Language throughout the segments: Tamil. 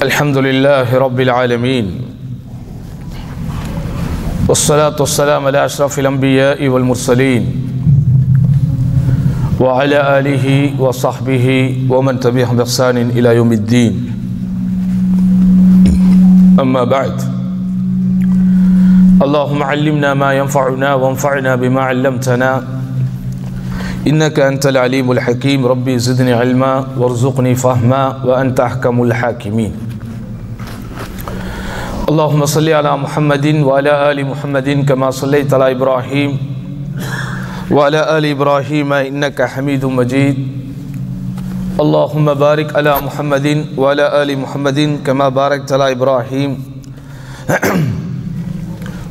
الحمد لله رب العالمين والصلاة والسلام على أشرف الأنبياء والمرسلين وعلى آله وصحبه ومن تبعهم بإحسان إلى يوم الدين أما بعد اللهم علمنا ما ينفعنا وانفعنا بما علمتنا إنك أنت العليم الحكيم ربي زدني علما وارزقني فهما وأنت أحكم الحاكمين اللهم صل على محمد وعلى آل محمد كما صليت على إبراهيم وعلى آل إبراهيم إنك حميد مجيد اللهم بارك على محمد وعلى آل محمد كما باركت على إبراهيم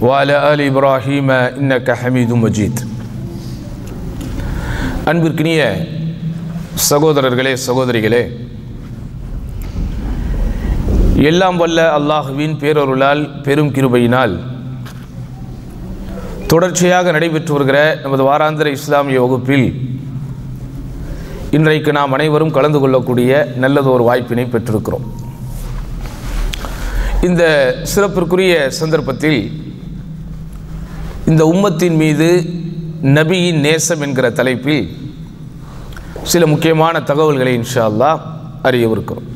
وعلى آل إبراهيم إنك حميد مجيد அன்பிற்கினிய சகோதரர்களே சகோதரிகளே, எல்லாம் வல்ல அல்லாஹுவின் பேரருளால் பெரும் கிருபையினால் தொடர்ச்சியாக நடைபெற்று வருகிற நமது வாராந்திர இஸ்லாமிய வகுப்பில் இன்றைக்கு நாம் அனைவரும் கலந்து கொள்ளக்கூடிய நல்லதொரு வாய்ப்பினை பெற்றிருக்கிறோம். இந்த சிறப்பிற்குரிய சந்தர்ப்பத்தில் இந்த உம்மத்தின் மீது நபியின் நேசம் என்கிற தலைப்பில் சில முக்கியமான தகவல்களை இன்ஷா அல்லாஹ் அறியவிருக்கிறோம்.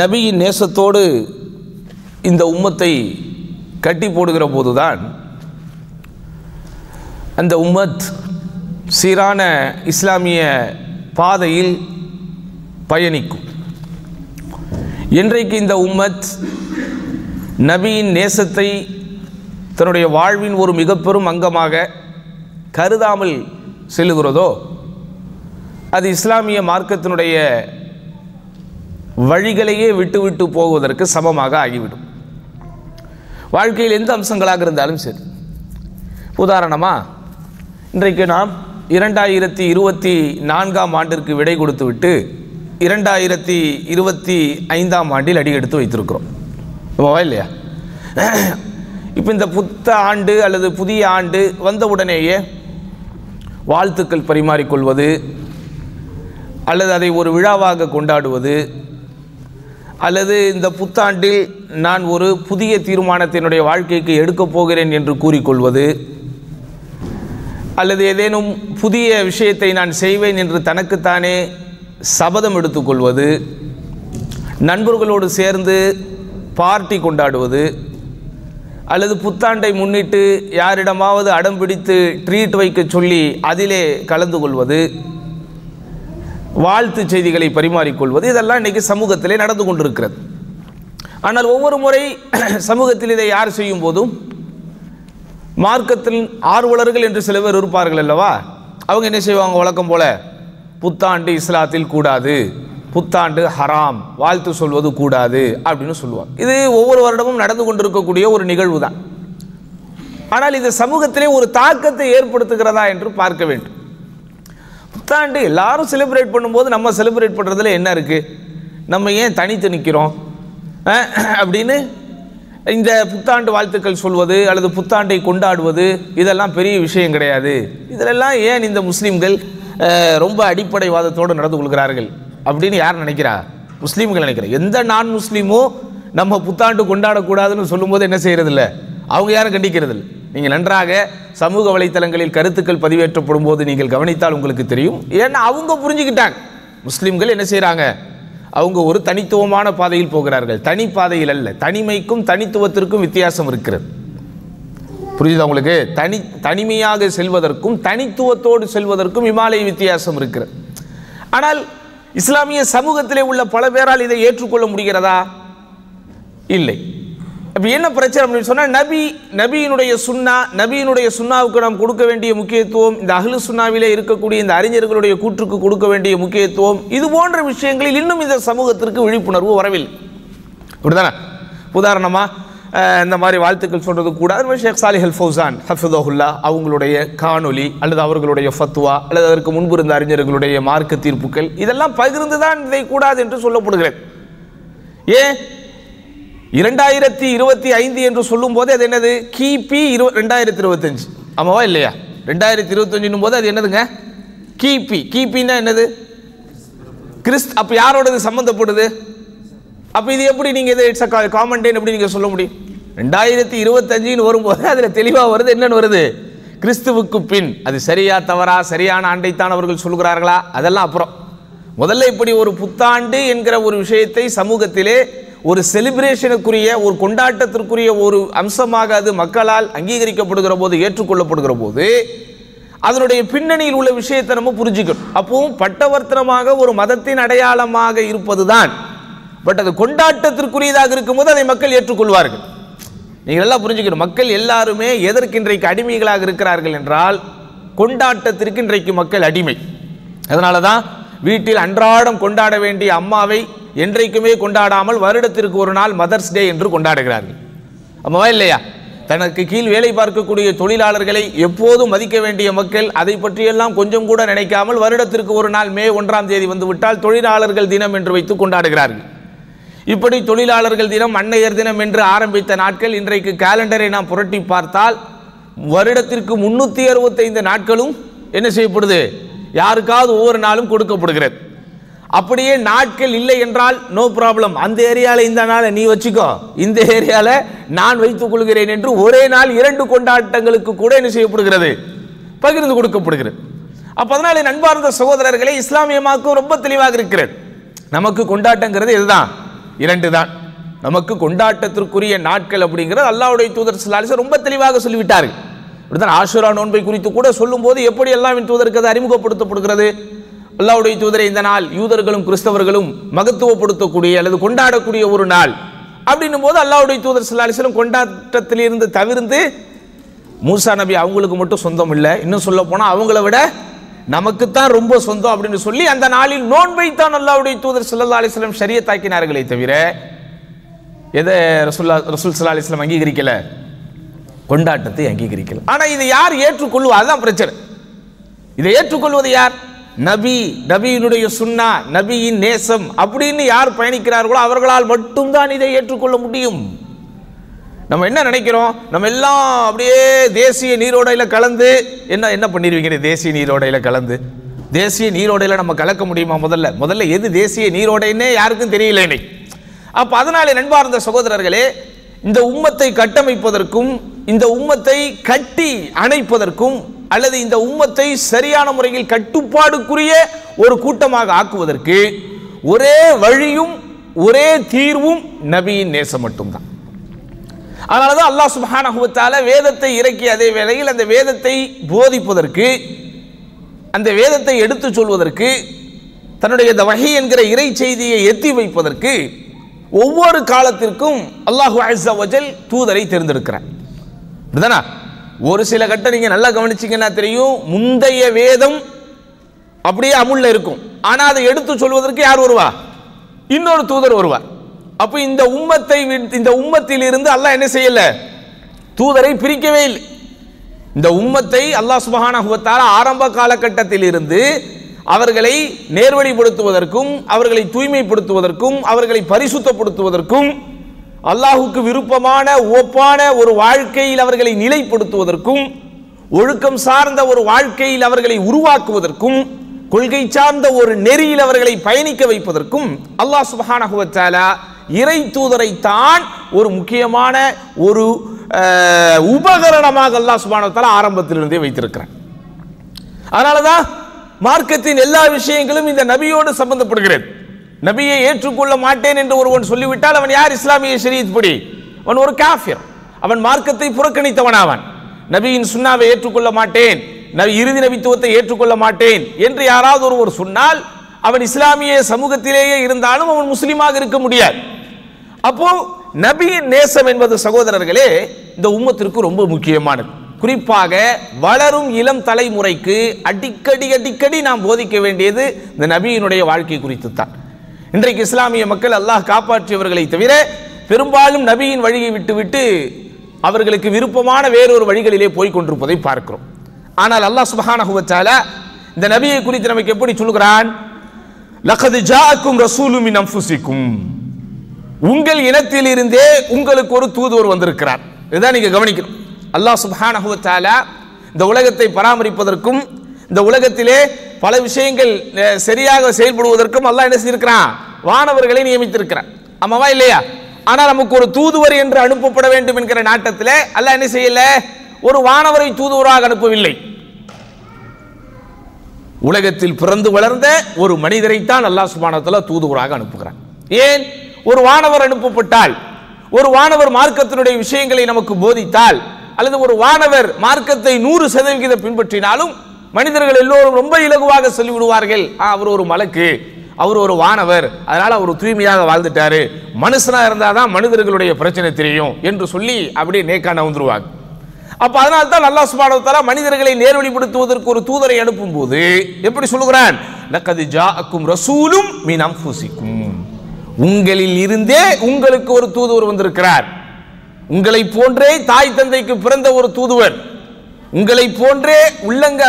நபியின் நேசத்தோடு இந்த உம்மத்தை கட்டி போடுகிற போதுதான் அந்த உம்மத் சீரான இஸ்லாமிய பாதையில் பயணிக்கும். இன்றைக்கு இந்த உம்மத் நபியின் நேசத்தை தன்னுடைய வாழ்வின் ஒரு மிக பெரும் அங்கமாக கருதாமல் செல்லுகிறதோ அது இஸ்லாமிய மார்க்கத்தினுடைய வழிகளையே விட்டு போவதற்கு சமமாக ஆகிவிடும். வாழ்க்கையில் எந்த அம்சங்களாக இருந்தாலும் சரி. உதாரணமாக இன்றைக்கு நாம் 2024ஆம் ஆண்டிற்கு விடை கொடுத்துவிட்டு 2025ஆம் ஆண்டில் அடி எடுத்து வைத்திருக்கிறோம். இல்லையா? இப்போ இந்த புத்த ஆண்டு அல்லது புதிய ஆண்டு வந்தவுடனேயே வாழ்த்துக்கள் பரிமாறிக்கொள்வது அல்லது அதை ஒரு விழாவாக கொண்டாடுவது அல்லது இந்த புத்தாண்டில் நான் ஒரு புதிய தீர்மானத்தினுடைய வாழ்க்கைக்கு எடுக்கப் போகிறேன் என்று கூறிக்கொள்வது அல்லது ஏதேனும் புதிய விஷயத்தை நான் செய்வேன் என்று தனக்குத்தானே சபதம் எடுத்துக்கொள்வது, நண்பர்களோடு சேர்ந்து பார்ட்டி கொண்டாடுவது அல்லது புத்தாண்டை முன்னிட்டு யாரிடமாவது அடம் பிடித்து ட்ரீட் வைக்க சொல்லி அதிலே கலந்து கொள்வது, வாழ்த்து செய்திகளை பரிமாறிக்கொள்வது, இதெல்லாம் இன்றைக்கி சமூகத்திலே நடந்து கொண்டிருக்கிறது. ஆனால் ஒவ்வொரு முறை சமூகத்தில் இதை யார் செய்யும் போதும் மார்க்கத்தில் ஆர்வலர்கள் என்று சில பேர் இருப்பார்கள் அல்லவா, அவங்க என்ன செய்வாங்க? வழக்கம் போல புத்தாண்டு இஸ்லாத்தில் கூடாது, புத்தாண்டு ஹராம், வாழ்த்து சொல்வது கூடாது அப்படின்னு சொல்லுவாங்க. இது ஒவ்வொரு வருடமும் நடந்து கொண்டிருக்கக்கூடிய ஒரு நிகழ்வு தான். ஆனால் இது சமூகத்திலே ஒரு தாக்கத்தை ஏற்படுத்துகிறதா என்று பார்க்க வேண்டும். புத்தாண்டு எல்லாரும் செலிப்ரேட் பண்ணும்போது நம்ம செலிப்ரேட் பண்ணுறதுல என்ன இருக்குது? நம்ம ஏன் தனித்து நிற்கிறோம் அப்படின்னு இந்த புத்தாண்டு வாழ்த்துக்கள் சொல்வது அல்லது புத்தாண்டை கொண்டாடுவது இதெல்லாம் பெரிய விஷயம் கிடையாது. இதிலெல்லாம் ஏன் இந்த முஸ்லீம்கள் ரொம்ப அடிப்படைவாதத்தோடு நடந்து கொள்கிறார்கள் அப்படின்னு யார் நினைக்கிறா? முஸ்லீம்கள் நினைக்கிறா. எந்த நான் முஸ்லீமோ நம்ம புத்தாண்டு கொண்டாடக்கூடாதுன்னு சொல்லும்போது என்ன செய்யறதில்ல, அவங்க யாரும் கண்டிக்கிறது இல்லை. நீங்கள் நன்றாக சமூக வலைத்தளங்களில் கருத்துக்கள் பதிவேற்றப்படும் போது நீங்கள் கவனித்தால் உங்களுக்கு தெரியும். ஏன்னா அவங்க புரிஞ்சுக்கிட்டாங்க. முஸ்லீம்கள் என்ன செய்கிறாங்க? அவங்க ஒரு தனித்துவமான பாதையில் போகிறார்கள், தனி பாதையில் அல்ல. தனிமைக்கும் தனித்துவத்திற்கும் வித்தியாசம் இருக்கிறது. புரியுதா உங்களுக்கு? தனிமையாக செல்வதற்கும் தனித்துவத்தோடு செல்வதற்கும் இமாலய வித்தியாசம் இருக்கிறது. ஆனால் இஸ்லாமிய சமூகத்திலே உள்ள பல பேரால் இதை ஏற்றுக்கொள்ள முடிகிறதா? இல்லை. அப்போ என்ன பிரச்சனை அப்படின்னு சொன்னால், நபியினுடைய சுன்னாவுக்கு நாம் கொடுக்க வேண்டிய முக்கியத்துவம், இந்த அஹ்லு சுன்னாவிலே இருக்கக்கூடிய இந்த அறிஞர்களுடைய கூற்றுக்கு கொடுக்க வேண்டிய முக்கியத்துவம், இது போன்ற விஷயங்களில் இன்னும் இந்த சமூகத்திற்கு விழிப்புணர்வு வரவில்லை. அப்படிதானே? உதாரணமாக இந்த மாதிரி வாழ்த்துக்கள் சொல்கிறது கூடாது. ஷேக் சாலிஹ் அல் ஃபௌசான் ஹஃபிதஹுல்லா அவங்களுடைய காணொலி அல்லது அவர்களுடைய ஃபத்வா அல்லது அதற்கு முன்பு இருந்த அறிஞர்களுடைய மார்க்க தீர்ப்புகள் இதெல்லாம் பகிர்ந்து தான் இதை கூடாது என்று சொல்லப்படுகிறது. ஏன் 2025 என்று சொல்லும் போது அது என்னது? கிபி 2025. ஆமாவா இல்லையா? 2025 போது அது என்னதுங்க? கிபின்னா என்னது? கிறிஸ்து. அப்போ யாரோடது சம்பந்தப்படுது? அப்போ இது எப்படி நீங்கள் இதை இட்ஸ் அ காமன் டேன்னு எப்படி நீங்கள் சொல்ல முடியும்? 2025 வரும்போது அதில் தெளிவாக வருது. என்னன்னு வருது? கிறிஸ்துவுக்கு பின். அது சரியா தவறா, சரியான ஆண்டைத்தான் அவர்கள் சொல்கிறார்களா, அதெல்லாம் அப்புறம். முதல்ல இப்படி ஒரு புத்தாண்டு என்கிற ஒரு விஷயத்தை சமூகத்திலே ஒரு செலிப்ரேஷனுக்குரிய, ஒரு கொண்டாட்டத்திற்குரிய ஒரு அம்சமாக அது மக்களால் அங்கீகரிக்கப்படுகிற போது, ஏற்றுக்கொள்ளப்படுகிற போது அதனுடைய பின்னணியில் உள்ள விஷயத்தை நம்ம புரிஞ்சுக்கணும். அப்பவும் பட்டவர்த்தனமாக ஒரு மதத்தின் அடையாளமாக இருப்பது தான். பட் அது கொண்டாட்டத்திற்குரியதாக இருக்கும்போது அதை மக்கள் ஏற்றுக்கொள்வார்கள். நீங்கள் எல்லாம் புரிஞ்சுக்கணும். மக்கள் எல்லாருமே எதற்கு இன்றைக்கு அடிமைகளாக இருக்கிறார்கள் என்றால், கொண்டாட்டத்திற்கு இன்றைக்கு மக்கள் அடிமை. அதனால தான் வீட்டில் அன்றாடம் கொண்டாட வேண்டிய அம்மாவை என்றைக்குமே கொண்டாடாமல் வருடத்திற்கு ஒரு நாள் மதர்ஸ் டே என்று கொண்டாடுகிறார்கள். அம்மாவா இல்லையா? தனக்கு கீழ் வேலை பார்க்கக்கூடிய தொழிலாளர்களை எப்போதும் மதிக்க வேண்டிய மக்கள் அதை பற்றியெல்லாம் கொஞ்சம் கூட நினைக்காமல் வருடத்திற்கு ஒரு நாள் மே 1ஆம் தேதி வந்துவிட்டால் தொழிலாளர்கள் தினம் என்று வைத்து கொண்டாடுகிறார்கள். இப்படி தொழிலாளர்கள் தினம், அன்னையர் தினம் என்று ஆரம்பித்த நாட்கள் இன்றைக்கு கேலண்டரை நாம் புரட்டி பார்த்தால் வருடத்திற்கு 365 நாட்களும் என்ன செய்யப்படுது? யாருக்காவது ஒவ்வொரு நாளும் கொடுக்கப்படுகிறது. அப்படியே நாட்கள் இல்லை என்றால் நோ ப்ராப்ளம், அந்த ஏரியாவில் இந்த நாளை நீ வச்சுக்கோ, இந்த ஏரியாவில் நான் வைத்துக் கொள்கிறேன் என்று ஒரே நாள் 2 கொண்டாட்டங்களுக்கு கூட என்ன செய்யப்படுகிறது? பகிர்ந்து கொடுக்கப்படுகிறது. அப்போ அதனால நண்பார்ந்த சகோதரர்களை, இஸ்லாமியமாக்கும் ரொம்ப தெளிவாக இருக்கிறது. நமக்கு கொண்டாட்டங்கிறது இதுதான், 2 தான். நமக்கு கொண்டாட்டத்திற்குரிய நாட்கள் அப்படிங்கிறது அல்லாஹ்வுடைய தூதர் ஸல்லல்லாஹு அலைஹி வஸல்லம் ரொம்ப தெளிவாக சொல்லிவிட்டார்கள். இப்படிதான் ஆஷுரா நோன்பை குறித்து கூட சொல்லும்போது எப்படி அல்லாஹ்வின் தூதருக்கு அது அறிமுகப்படுத்தப்படுகிறது? அல்லாஹ்வுடைய தூதரை, இந்த நாள் யூதர்களும் கிறிஸ்தவர்களும் மகத்துவப்படுத்தக்கூடிய அல்லது கொண்டாடக்கூடிய ஒரு நாள் அப்படின்னும் போது அல்லாஹ்வுடைய தூதர் ஸல்லல்லாஹு அலைஹி வஸல்லம் கொண்டாட்டத்திலிருந்து தவிர்த்து, மூசா நபி அவங்களுக்கு மட்டும் சொந்தம் இல்லை, இன்னும் சொல்ல போனால் அவங்கள விட நமக்குத்தான் ரொம்ப சொந்தம் அப்படின்னு சொல்லி அந்த நாளில் நோன்பை தான் அல்லாஹ்வுடைய தூதர் ஸல்லல்லாஹு அலைஹி வஸல்லம் ஷரியத்தாக்கினார்களே தவிர எதை ரசூல் ஸல்லல்லாஹு அலைஹி வஸல்லம் அங்கீகரிக்கல? கொண்டாட்டத்தை அங்கீகரிக்கல. ஆனால் இதை யார் ஏற்றுக்கொள்வா? அதுதான் பிரச்சனை. இதை ஏற்றுக்கொள்வது யார்? நபி, நபியினுடைய சுன்னா, நபியின் நேசம் அப்படின்னு யார் பயணிக்கிறார்களோ அவர்களால் மட்டும்தான் இதை ஏற்றுக்கொள்ள முடியும். நம்ம என்ன நினைக்கிறோம்? நம்ம எல்லாம் அப்படியே தேசிய நீரோடையில் கலந்து என்ன பண்ணிடுவீங்க? தேசிய நீரோடையில் கலந்து, தேசிய நீரோடையில் நம்ம கலக்க முடியுமா? முதல்ல எது தேசிய நீரோடைன்னே யாருக்கும் தெரியல இன்னைக்கு. அப்போ அதனாலே நண்பார்ந்த சகோதரர்களே, இந்த உம்மத்தை கட்டமைப்பதற்கும் இந்த உம்மத்தை கட்டி அணைப்பதற்கும் அல்லது இந்த உம்மத்தை சரியான முறையில் கட்டுப்பாடுக்குரிய ஒரு கூட்டமாக ஆக்குவதற்கு ஒரே வழியும் ஒரே தீர்வும் நபியின் நேசம் மட்டும்தான். அதனாலதான் அல்லாஹ் சுப்ஹானஹு வ தஆலா வேதத்தை இறக்கிய அதே வேளையில் அந்த வேதத்தை போதிப்பதற்கு, அந்த வேதத்தை எடுத்து சொல்வதற்கு, தன்னுடைய இந்த வஹி என்கிற இறை செய்தியை எத்தி வைப்பதற்கு ஒவ்வொரு காலத்திற்கும் அல்லாஹு அஸ்ஸ வஜல் தூதரை தேர்ந்தெடுக்கிறார். அப்படிதானா? ஒரு சில கட்டம் நீங்க நல்லா கவனிச்சீங்கன்னா தெரியும், முந்தைய வேதம் அப்படியே அமுல்ல இருக்கும், ஆனா அதை எடுத்து சொல்வதற்கு யார் வருவா? இன்னொரு தூதர் வருவார். அப்ப இந்த உம்மத்தில் இருந்து அல்லாஹ் என்ன செய்யல? தூதரை பிரிக்கவே இல்லை. இந்த உம்மத்தை அல்லாஹ் சுப்ஹானஹு வ தஆலா ஆரம்ப காலகட்டத்தில் இருந்து அவர்களை நேர்வழிப்படுத்துவதற்கும், அவர்களை தூய்மைப்படுத்துவதற்கும், அவர்களை பரிசுத்தப்படுத்துவதற்கும், அல்லாஹுக்கு விருப்பமான ஒப்பான ஒரு வாழ்க்கையில் அவர்களை நிலைப்படுத்துவதற்கும், ஒழுக்கம் சார்ந்த ஒரு வாழ்க்கையில் அவர்களை உருவாக்குவதற்கும், கொள்கை சார்ந்த ஒரு நெறியில் அவர்களை பயணிக்க வைப்பதற்கும் அல்லாஹ் சுப்ஹானஹு வ தஆலா இறை தூதரை தான் ஒரு முக்கியமான ஒரு உபகரணமாக அல்லாஹ் சுப்ஹானஹு வ தஆலா ஆரம்பத்திலிருந்தே வைத்திருக்கிறார். அதனாலதான் மார்க்கத்தின் எல்லா விஷயங்களும் இந்த நபியோடு சம்பந்தப்படுகிறது. நபியை ஏற்றுக்கொள்ள மாட்டேன் என்று ஒருவன் சொல்லிவிட்டால் அவன் யார்? இஸ்லாமிய ஷரீஅத் படி அவன் ஒரு காஃபிர், அவன் மார்க்கத்தை புறக்கணித்தவனாவான். நபியின் சுன்னாவை ஏற்றுக்கொள்ள மாட்டேன், இறுதி நபித்துவத்தை ஏற்றுக்கொள்ள மாட்டேன் என்று யாராவது ஒருவர் சொன்னால் அவன் இஸ்லாமிய சமூகத்திலேயே இருந்தாலும் அவன் முஸ்லீமாக இருக்க முடியாது. அப்போ நபியின் நேசம் என்பது சகோதரர்களே இந்த உம்மத்திற்கு ரொம்ப முக்கியமானது. குறிப்பாக வளரும் இளம் தலைமுறைக்கு அடிக்கடி நாம் போதிக்க வேண்டியது இந்த நபியினுடைய வாழ்க்கை குறித்து தான். இன்றைக்கு இஸ்லாமிய மக்கள் அல்லாஹ் காப்பாற்றியவர்களை தவிர பெரும்பாலும் நபியின் வழியை விட்டுவிட்டு அவர்களுக்கு விருப்பமான வேறொரு வழிகளிலே போய் கொண்டிருப்பதை பார்க்கிறோம். ஆனால் அல்லாஹ் சுப்ஹானஹு வ தஆலா இந்த நபியை குறித்து நமக்கு எப்படி சொல்கிறான்? லகத் ஜாஅக்கும் ரசூலும் மின் அன்ஃபுசிக்கும், உங்கள் இனத்திலிருந்தே உங்களுக்கு ஒரு தூதுவர் வந்திருக்கிறார். இதுதான் நீங்க கவனிக்கணும். அல்லாஹ் சுப்ஹானஹு வ தஆலா இந்த உலகத்தை பராமரிப்பதற்கும் இந்த உலகத்திலே பல விஷயங்கள் சரியாக செயல்படுவதற்கும் அல்லாஹ் என்ன செய்திருக்கிறான்? வானவர்களை நியமித்திருக்கிறார். ஆமாவா இல்லையா? ஆனா நமக்கு ஒரு தூதுவர் என்று அனுப்பப்பட வேண்டும் என்கிற நாட்டத்தில் அல்லாஹ் என்ன செய்யல? ஒரு வானவரை தூதுவராக அனுப்பவில்லை. உலகத்தில் பிறந்து வளர்ந்த ஒரு மனிதரைத்தான் அல்லாஹ் சுப்ஹானஹு வ தஆலா தூதுவராக அனுப்புகிறான். ஏன்? ஒரு வானவர் அனுப்பப்பட்டால், ஒரு வானவர் மார்க்கத்தினுடைய விஷயங்களை நமக்கு போதித்தால், அல்லது ஒரு வானவர் மார்க்கத்தை 100% பின்பற்றினாலும் மனிதர்கள் எல்லோரும் ரொம்ப இலகுவாக சொல்லிவிடுவார்கள், அவர் ஒரு மலக்கு, அவர் ஒரு வானவர், அதனால அவர் தூய்மையாக வாழ்ந்துட்டாரு, மனுஷனா இருந்தாதான் மனிதர்களுடைய பிரச்சனை தெரியும் என்று சொல்லி அப்படியே நேக்கான வந்துருவாங்க. அப்ப அதனால தான் அல்லாஹ் சுப்ஹானஹு வ தஆலா மனிதர்களை நேர்வழிப்படுத்துவதற்கு ஒரு தூதரை அனுப்பும் போது எப்படி சொல்லுகிறான்? லக்கத் ஜாஅக்கும் ரசூலும் மின் அன்ஃபுசிக்கும், உங்களில் இருந்தே உங்களுக்கு ஒரு தூதுவர் வந்திருக்கிறார். உங்களை போன்றே தாய் தந்தைக்கு பிறந்த ஒரு தூதுவர், உங்களை போன்றே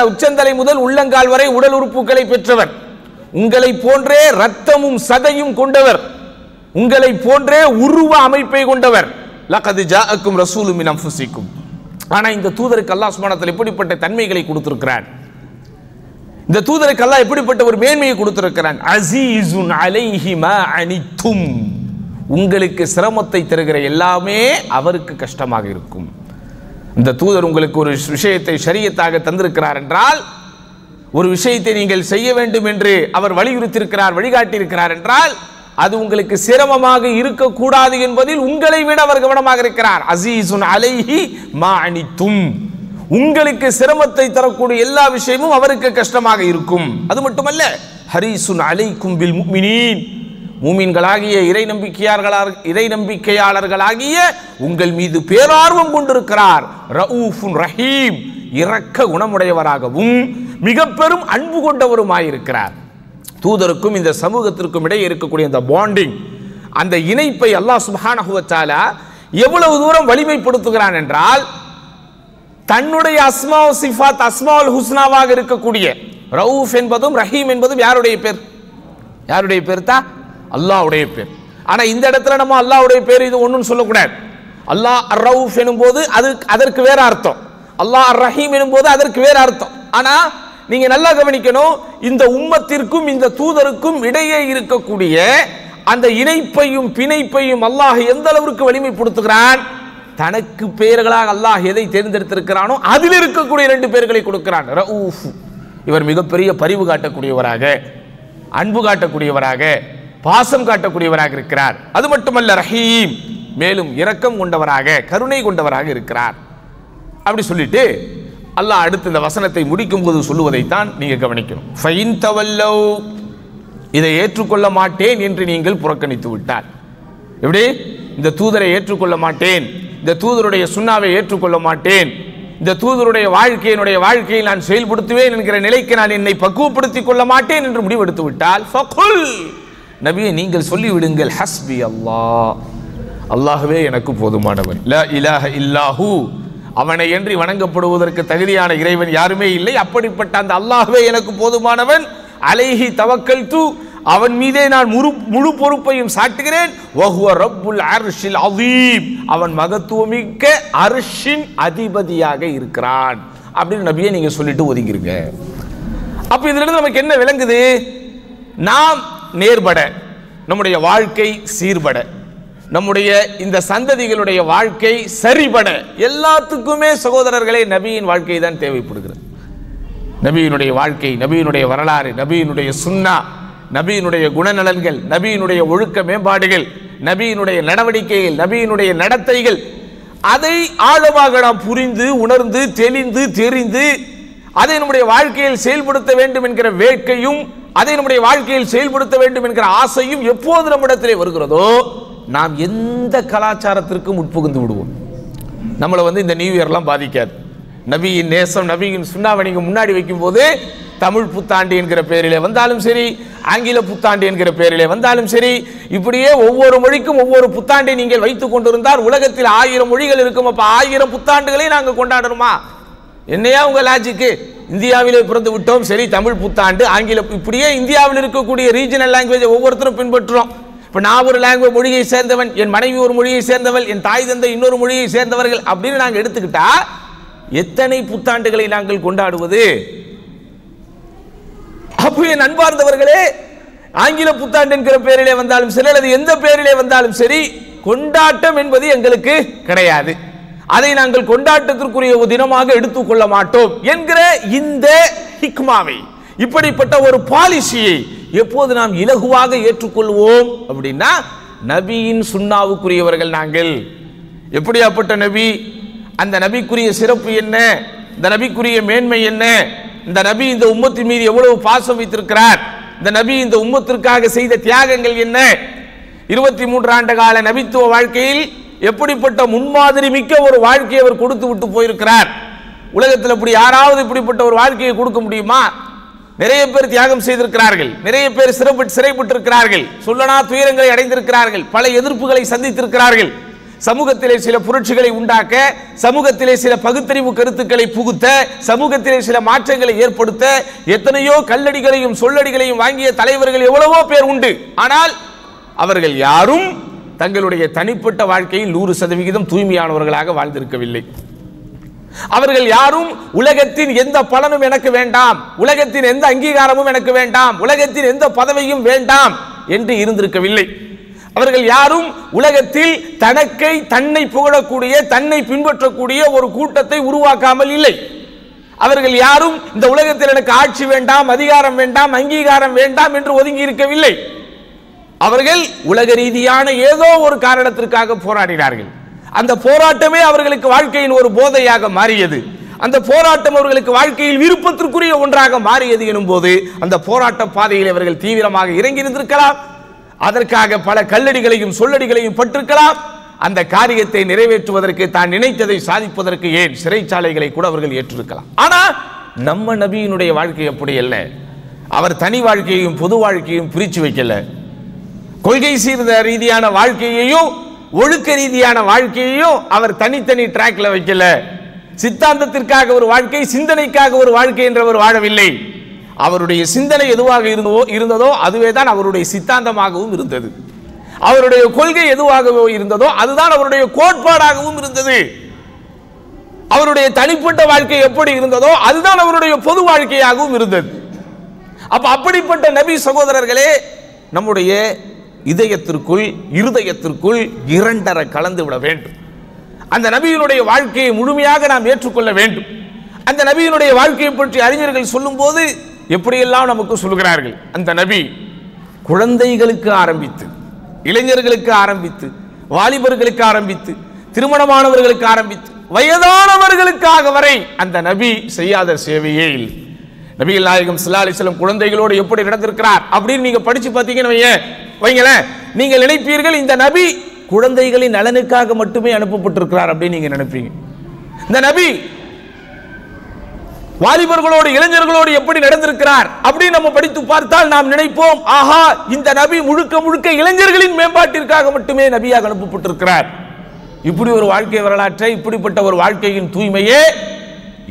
உச்சந்தலை முதல் உள்ளங்கால் வரை உடல் உறுப்புகளை பெற்றவர், உங்களை போன்றே ரத்தமும் சதையும் கொண்டவர், உங்களை போன்றே உருவ அமைப்பை கொண்டவர். லக்கத் ஜாஅக்கும் ரசூலும் மின் அன்ஃபுசிக்கும். ஆனா இந்த தூதருக்கு அல்லாஹ் சுப்ஹானஹு வ தஆலா எப்படிப்பட்ட தன்மைகளை கொடுத்திருக்கிறான்? இந்த தூதருக்கு அல்லாஹ் எப்படிப்பட்ட ஒரு மேன்மையை கொடுத்திருக்கிறான்? அஸீஸுன் அலைஹி மா அனித்தும், உங்களுக்கு சிரமத்தை தருகிற எல்லாமே அவருக்கு கஷ்டமாக இருக்கும். இந்த தூதர் உங்களுக்கு ஒரு விஷயத்தை ஷரியத்தாக தந்திருக்கிறார் என்றால், ஒரு விஷயத்தை நீங்கள் செய்ய வேண்டும் என்று அவர் வலியுறுத்தியிருக்கிறார், வழிகாட்டியிருக்கிறார் என்றால் அது உங்களுக்கு சிரமமாக இருக்கக்கூடாது என்பதில் உங்களை விட அவர் கவனமாக இருக்கிறார். அஸீஸுன் அலைஹி மா அனித்தும், உங்களுக்கு சிரமத்தை தரக்கூடிய எல்லா விஷயமும் அவருக்கு கஷ்டமாக இருக்கும். அது மட்டுமல்ல, ஹரீசுன் அலைக்கும் பில் முஃமினீன், மூமின்களாகிய இறை நம்பிக்கையாளர்களாகிய உங்கள் மீது பேரார்வம் கொண்டிருக்கிறார். ரഊஃபுன் ரஹீம், இரக்க குணமுடையவராகவும் மிக பெரும் அன்பு கொண்டவருமாயிருக்கிறார். தூதருக்கும் இந்த சமூகத்திற்கும் இடையே இருக்கக்கூடிய அந்த பாண்டிங், அந்த இணைப்பை அல்லாஹ் சுப்ஹானஹு வ தஆலா எவ்வளவு தூரம் வலிமைப்படுத்துகிறான் என்றால், தன்னுடைய அஸ்மா சிஃபாத் அஸ்மாவுல் ஹுஸ்னாவாக இருக்கக்கூடிய ரഊஃப் என்பதும் ரஹீம் என்பதும் யாருடைய பேர்? யாருடைய பேர் தான்? அல்லாஹ்வுடைய பேர். ஆனா இந்த இடத்துல நம்ம அல்லாஹ்வுடைய பேர் இது ஒண்ணுன்னு சொல்லக்கூடாது. அல்லாஹ் அர் ரഊஃப் எனும்போது அதற்கு வேற அர்த்தம், அல்லாஹ் அர் ரஹீம் எனும்போது அதற்கு வேற அர்த்தம். ஆனா நீங்க நல்லா கவனிக்கணும், இந்த உம்மத்திற்கும் இந்த தூதருக்கும் இடையே இருக்கக்கூடிய அந்த இணைப்பையும் பிணைப்பையும் அல்லாஹ் எந்த அளவுக்கு வலிமைப்படுத்துகிறான்? தனக்கு பெயர்களாக அல்லாஹ் எதை தேர்ந்தெடுத்திருக்கிறானோ அதில் இருக்கக்கூடிய 2 பேர்களை கொடுக்கிறான். ரഊஃப், இவர் மிகப்பெரிய பரிவு காட்டக்கூடியவராக, அன்பு காட்டக்கூடியவராக, பாசம் காட்டக்கூடியவராக இருக்கிறார். அது மட்டுமல்ல, ரஹீம், மேலும் இரக்கம் கொண்டவராக, கருணை கொண்டவராக இருக்கிறார். அப்படி சொல்லிட்டு அல்லாஹ் அடுத்து இந்த வசனத்தை முடிக்கும் போது சொல்லுவதைத்தான் நீங்க கவனிக்கணும். ஃபைன் தவல்லவ், இதை ஏற்றுக்கொள்ள மாட்டேன் என்று நீங்கள் புறக்கணித்து விட்டார். எப்படி? இந்த தூதரை ஏற்றுக்கொள்ள மாட்டேன், இந்த தூதருடைய சுன்னாவை ஏற்றுக்கொள்ள மாட்டேன், இந்த தூதருடைய வாழ்க்கையை நான் செயல்படுத்துவேன் என்கிற நிலைக்கு நான் என்னை பக்குவப்படுத்திக் கொள்ள மாட்டேன் என்று முடிவெடுத்து விட்டால், ஃபகுல், நபியே நீங்கள் சொல்லிவிடுங்கள், ஹஸ்பி அல்லாஹ், அல்லாஹ்வே எனக்கு போதுமானவன், லா இலாஹ இல்லாஹு, அவனை என்று வணங்கப்படுவதற்கு தகுதியான இறைவன் யாருமே இல்லை, அப்படிப்பட்ட அந்த அல்லாஹ்வே எனக்கு போதுமானவன், அலைஹி தவக்கல்து, அவன் மீதே நான் முழு பொறுப்பையும் சாட்டுகிறேன், வஹுவ ரப்புல் அர்ஷில் அதீம், அவன் மகத்துவமிக்க அர்ஷின் அதிபதியாக இருக்கிறான் அப்படின்னு நபியே நீங்க சொல்லிட்டு ஒதுங்கிருங்க. அப்ப இதுல இருந்து நமக்கு என்ன விளங்குது? நாம் நேர்பட, நம்முடைய வாழ்க்கை சீர்பட, நம்முடைய இந்த சந்ததிகளுடைய வாழ்க்கை சரிபட, எல்லாத்துக்குமே சகோதரர்களே நபியின் வாழ்க்கை தான் தேவைப்படுகிறது. நபியினுடைய வாழ்க்கை, நபியினுடைய வரலாறு, நபியினுடைய சுன்னா, நபியினுடைய குணநலன்கள், நபியினுடைய ஒழுக்க மேம்பாடுகள், நபியினுடைய நடவடிக்கைகள், நபியினுடைய நடத்தைகள், அதை ஆழமாக நாம் புரிந்து உணர்ந்து தெளிந்து தெரிந்து அதை நம்முடைய வாழ்க்கையில் செயல்படுத்த வேண்டும் என்கிற வேட்கையும், அதை நம்முடைய வாழ்க்கையில் செயல்படுத்த வேண்டும் என்கிற ஆசையும் எப்போது நம்மிடத்திலே வருகிறதோ நாம் எந்த கலாச்சாரத்திற்கும் உட்புகுந்து விடுவோம். நம்மளை இந்த நியூ இயர்லாம் பாதிக்காது. நபியின் நேசம், நபியின் சுன்னாவை நீங்க முன்னாடி வைக்கும் போது தமிழ் புத்தாண்டு என்கிற பெயரிலே வந்தாலும் சரி, ஆங்கில புத்தாண்டு என்கிற பெயரிலே வந்தாலும் சரி, இப்படியே ஒவ்வொரு மொழிக்கும் ஒவ்வொரு புத்தாண்டை நீங்கள் வைத்துக் கொண்டிருந்தால் உலகத்தில் 1000 மொழிகள் இருக்கும். அப்ப 1000 புத்தாண்டுகளை நாங்கள் கொண்டாடணுமா? என்னையா உங்க லாஜிக்கு? இந்தியாவிலே பிறந்து விட்டோம், சரி தமிழ் புத்தாண்டு, ஆங்கில, இப்படியே இந்தியாவில் இருக்கக்கூடிய ரீஜனல் லாங்குவேஜை ஒவ்வொருத்தரும் பின்பற்றுறோம். இப்ப நான் ஒரு லாங்குவேஜ் மொழியை சேர்ந்தவன், என் மனைவி ஒரு மொழியை சேர்ந்தவள், என் தாய் தந்தை இன்னொரு மொழியை சேர்ந்தவர்கள் அப்படின்னு நாங்கள் எடுத்துக்கிட்டா எத்தனை புத்தாண்டுகளை நாங்கள் கொண்டாடுவது? அப்போ என் அன்பார்ந்தவர்களே, ஆங்கில புத்தாண்டு என்கிற பெயரிலே வந்தாலும் சரி, அல்லது எந்த பெயரிலே வந்தாலும் சரி, கொண்டாட்டம் என்பது எங்களுக்கு கிடையாது. அதை நாங்கள் கொண்டாட்டத்திற்குரிய ஒரு தினமாக எடுத்துக்கொள்ள மாட்டோம் என்கிற இந்த ஹிக்மாவை, இப்படிப்பட்ட ஒரு பாலிசியை எப்போது நாம் இலகுவாக ஏற்றுக்கொள்வோம் அப்படின்னா, நபியின் சுன்னாவுக்குரியவர்கள் நாங்கள். எப்படியாப்பட்ட நபி, அந்த நபிக்குரிய சிறப்பு என்ன, இந்த நபிக்குரிய மேன்மை என்ன, இந்த நபி இந்த உம்மத்தின் மீது எவ்வளவு பாசம் வைத்திருக்கிறார், இந்த நபி இந்த உம்மத்திற்காக செய்த தியாகங்கள் என்ன, 23 ஆண்டு கால நபித்துவ வாழ்க்கையில் எப்படிப்பட்ட முன்மாதிரி மிக்க ஒரு வாழ்க்கையை அவர் கொடுத்து விட்டு போயிருக்கிறார். உலகத்தில் இப்படி யாராவது இப்படிப்பட்ட ஒரு வாழ்க்கையை கொடுக்க முடியுமா? நிறைய பேர் தியாகம் செய்திருக்கிறார்கள், நிறைய பேர் சிறைப்பட்டிருக்கிறார்கள், சொல்லனா துயரங்களை அடைந்திருக்கிறார்கள், பல எதிர்ப்புகளை சந்தித்திருக்கிறார்கள். சமூகத்திலே சில புரட்சிகளை உண்டாக்க, சமூகத்திலே சில பகுத்தறிவு கருத்துக்களை புகுத்த, சமூகத்திலே சில மாற்றங்களை ஏற்படுத்த எத்தனையோ கல்லடிகளையும் சொல்லடிகளையும் வாங்கிய தலைவர்கள் எவ்வளவோ பேர் உண்டு. ஆனால் அவர்கள் யாரும் தங்களுடைய தனிப்பட்ட வாழ்க்கையில் 100% தூய்மையானவர்களாக வாழ்ந்திருக்கவில்லை. அவர்கள் யாரும் உலகத்தின் எந்த பலனும் எனக்கு வேண்டாம், உலகத்தின் எந்த அங்கீகாரமும் எனக்கு வேண்டாம், உலகத்தின் எந்த பதவியும் வேண்டாம் என்று இருந்திருக்கவில்லை. அவர்கள் யாரும் உலகத்தில் தன்னை புகழக்கூடிய, தன்னை பின்பற்றக்கூடிய ஒரு கூட்டத்தை உருவாக்காமல் இல்லை. அவர்கள் யாரும் இந்த உலகத்தில் எனக்கு ஆட்சி வேண்டாம், அதிகாரம் வேண்டாம், அங்கீகாரம் வேண்டாம் என்று ஒதுங்கி இருக்கவில்லை. அவர்கள் உலக ரீதியான ஏதோ ஒரு காரணத்திற்காக போராடினார்கள். அந்த போராட்டமே அவர்களுக்கு வாழ்க்கையின் ஒரு போதையாக மாறியது. அந்த போராட்டம் அவர்களுக்கு வாழ்க்கையில் விருப்பத்திற்குரிய ஒன்றாக மாறியது எனும் போது, அந்த போராட்ட பாதையில் அவர்கள் தீவிரமாக இறங்கியிருந்திருக்கலாம். அதற்காக பல கல்லடிகளையும் சொல்லடிகளையும் பட்டிருக்கலாம். அந்த காரியத்தை நிறைவேற்றுவதற்கு, தான் நினைத்ததை சாதிப்பதற்கு ஏன் சிறைச்சாலைகளை கூட அவர்கள் ஏற்றிருக்கலாம். ஆனால் நம்ம நபியினுடைய வாழ்க்கை அப்படி அல்ல. அவர் தனி வாழ்க்கையையும் பொது வாழ்க்கையையும் பிரித்து வைக்கல. கொள்கை சீர்த ரீதியான வாழ்க்கையையும் ஒழுக்க ரீதியான வாழ்க்கையையும் அவர் தனித்தனி டிராக்ல வைக்கல. சித்தாந்தத்திற்காக ஒரு வாழ்க்கை, சிந்தனைக்காக ஒரு வாழ்க்கை என்றவர் வாழவில்லை. அவருடைய சிந்தனை எதுவாக இருந்ததோ அதுவே தான் அவருடைய சித்தாந்தமாகவும் இருந்தது. அவருடைய கொள்கை எதுவாக இருந்ததோ அதுதான் அவருடைய கோட்பாடாகவும் இருந்தது. அவருடைய தனிப்பட்ட வாழ்க்கை எப்படி இருந்ததோ அதுதான் அவருடைய பொது வாழ்க்கையாகவும் இருந்தது. அப்படிப்பட்ட நபி சகோதரர்களே, நம்முடைய இருதயத்திற்குள் இரண்டரை கலந்து விட வேண்டும். அந்த நபியினுடைய வாழ்க்கையை முழுமையாக நாம் ஏற்றுக்கொள்ள வேண்டும். அந்த நபியினுடைய வாழ்க்கையை பற்றி அறிஞர்கள் சொல்லும் போது எப்படியெல்லாம் நமக்கு சொல்கிறார்கள். அந்த நபி குழந்தைகளுக்கு ஆரம்பித்து, இளைஞர்களுக்கு ஆரம்பித்து, வாலிபர்களுக்கு ஆரம்பித்து, திருமணமானவர்களுக்கு ஆரம்பித்து, வயதானவர்களுக்காக வரை அந்த நபி செய்யாத சேவையே இல்லை. நபிகள் நாயகம் ஸல்லல்லாஹு அலைஹி வஸல்லம் குழந்தைகளோடு எப்படி நடந்திருக்கிறார் அப்படின்னு நீங்க படிச்சு பார்த்தீங்கன்னு வைங்களேன், நீங்கள் நினைப்பீர்கள் இந்த நபி குழந்தைகளின் நலனுக்காக மட்டுமே அனுப்பப்பட்டிருக்கிறார் அப்படின்னு நீங்க நினைப்பீங்க. இந்த நபி வாலிபர்களோடு இளைஞர்களோடு எப்படி நடந்திருக்கிறார் அப்படின்னு நம்ம படித்து பார்த்தால் நாம் நினைப்போம், ஆஹா, இந்த நபி முழுக்க முழுக்க இளைஞர்களின் மேம்பாட்டிற்காக மட்டுமே நபியாக அனுப்பப்பட்டிருக்கிறார். இப்படி ஒரு வாழ்க்கை வரலாற்றை, இப்படிப்பட்ட ஒரு வாழ்க்கையின் தூய்மையே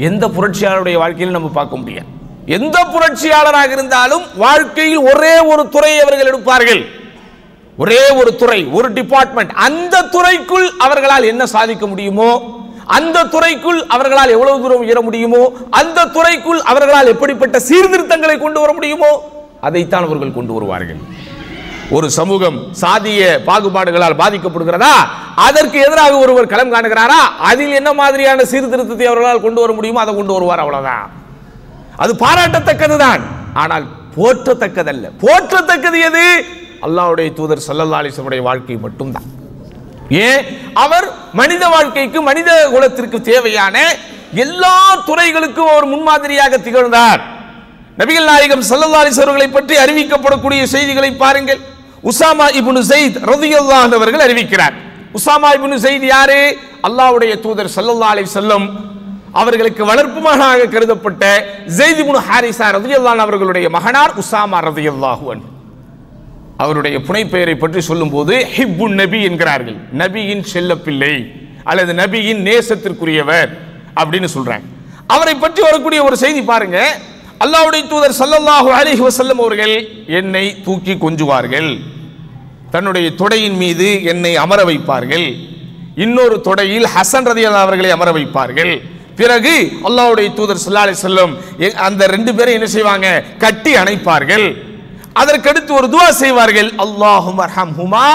எந்த புரட்சியாளருடைய வாழ்க்கையில் நம்ம பார்க்க முடியாது. எந்த புரட்சியாளராக இருந்தாலும் வாழ்க்கையில் ஒரே ஒரு துறையை அவர்கள் எடுப்பார்கள். ஒரே ஒரு துறை, ஒரு டிபார்ட்மெண்ட். அந்த துறைக்குள் அவர்களால் என்ன சாதிக்க முடியுமோ, அந்த துறைக்குள் அவர்களால் எவ்வளவு தூரம் உயர முடியுமோ, அந்த துறைக்குள் அவர்களால் எப்படிப்பட்ட சீர்திருத்தங்களை கொண்டு வர முடியுமோ அதைத்தான் அவர்கள் கொண்டு வருவார்கள். ஒரு சமூகம் சாதிய பாகுபாடுகளால் பாதிக்கப்படுகிறதா, அதற்கு எதிராக ஒருவர் களம் காணுகிறாரா, அதில் என்ன மாதிரியான சீர்திருத்தத்தை அவர்களால் கொண்டு வர முடியுமோ அதை கொண்டு வருவார். அவ்வளவுதான். அது பாராட்டத்தக்கதுதான், ஆனால் போற்றத்தக்கதல்ல. போற்றத்தக்கது எது? அல்லாஹ்வுடைய தூதர் ஸல்லல்லாஹு அலைஹி வஸல்லம் வாழ்க்கை மட்டும்தான். ஏன்? அவர் மனித வாழ்க்கைக்கு, மனித குலத்திற்கு தேவையான எல்லா துறைகளுக்கும் அவர் முன்மாதிரியாக திகழ்ந்தார். நபிகள் நாயகம் ஸல்லல்லாஹு அலைஹி வஸல்லம் பற்றி அறிவிக்கப்படக்கூடிய செய்திகளை பாருங்கள். உசாமா இப்னு ஸைத் ரலியல்லாஹு அன்ஹு அவர்கள் அறிவிக்கிறார். உசாமா இப்னு ஸைத் யாரு? அல்லாஹ்வுடைய தூதர் ஸல்லல்லாஹு அலைஹி வஸல்லம் அவர்களுக்கு வளர்ப்பு மகனாக கருதப்பட்ட ஸைத் இப்னு ஹாரிஸா ரலியல்லாஹு அன்ஹு அவர்களுடைய மகனார் உசாமா ரலியல்லாஹு அன்ஹு. அவருடைய புனைப்பெயரை பற்றி சொல்லும் போது ஹிப்புன் நபி என்கிறார்கள். நபியின் செல்ல பிள்ளை அல்லது நபியின் நேசத்திற்குரியவர் அப்படின்னு சொல்றாங்க. அவரை பற்றி வரக்கூடிய ஒரு செய்தி பாருங்க. அல்லாஹ்வுடைய தூதர் ஸல்லல்லாஹு அலைஹி வஸல்லம் அவர்கள் என்னை தூக்கி கொஞ்சுவார்கள், தன்னுடைய தொடையின் மீது என்னை அமர வைப்பார்கள், இன்னொரு தொடையில் ஹசன் ரலியல்லாஹு அவர்களை அமர வைப்பார்கள். பிறகு அல்லாஹ்வுடைய தூதர் ஸல்லல்லாஹு அலைஹி வஸல்லம் அந்த ரெண்டு பேரை என்ன செய்வாங்க? கட்டி அணைப்பார்கள். அதற்கடுத்து ஒரு துஆ செய்வார்கள், அல்லாஹும்ம அர்ஹம்ஹுமா,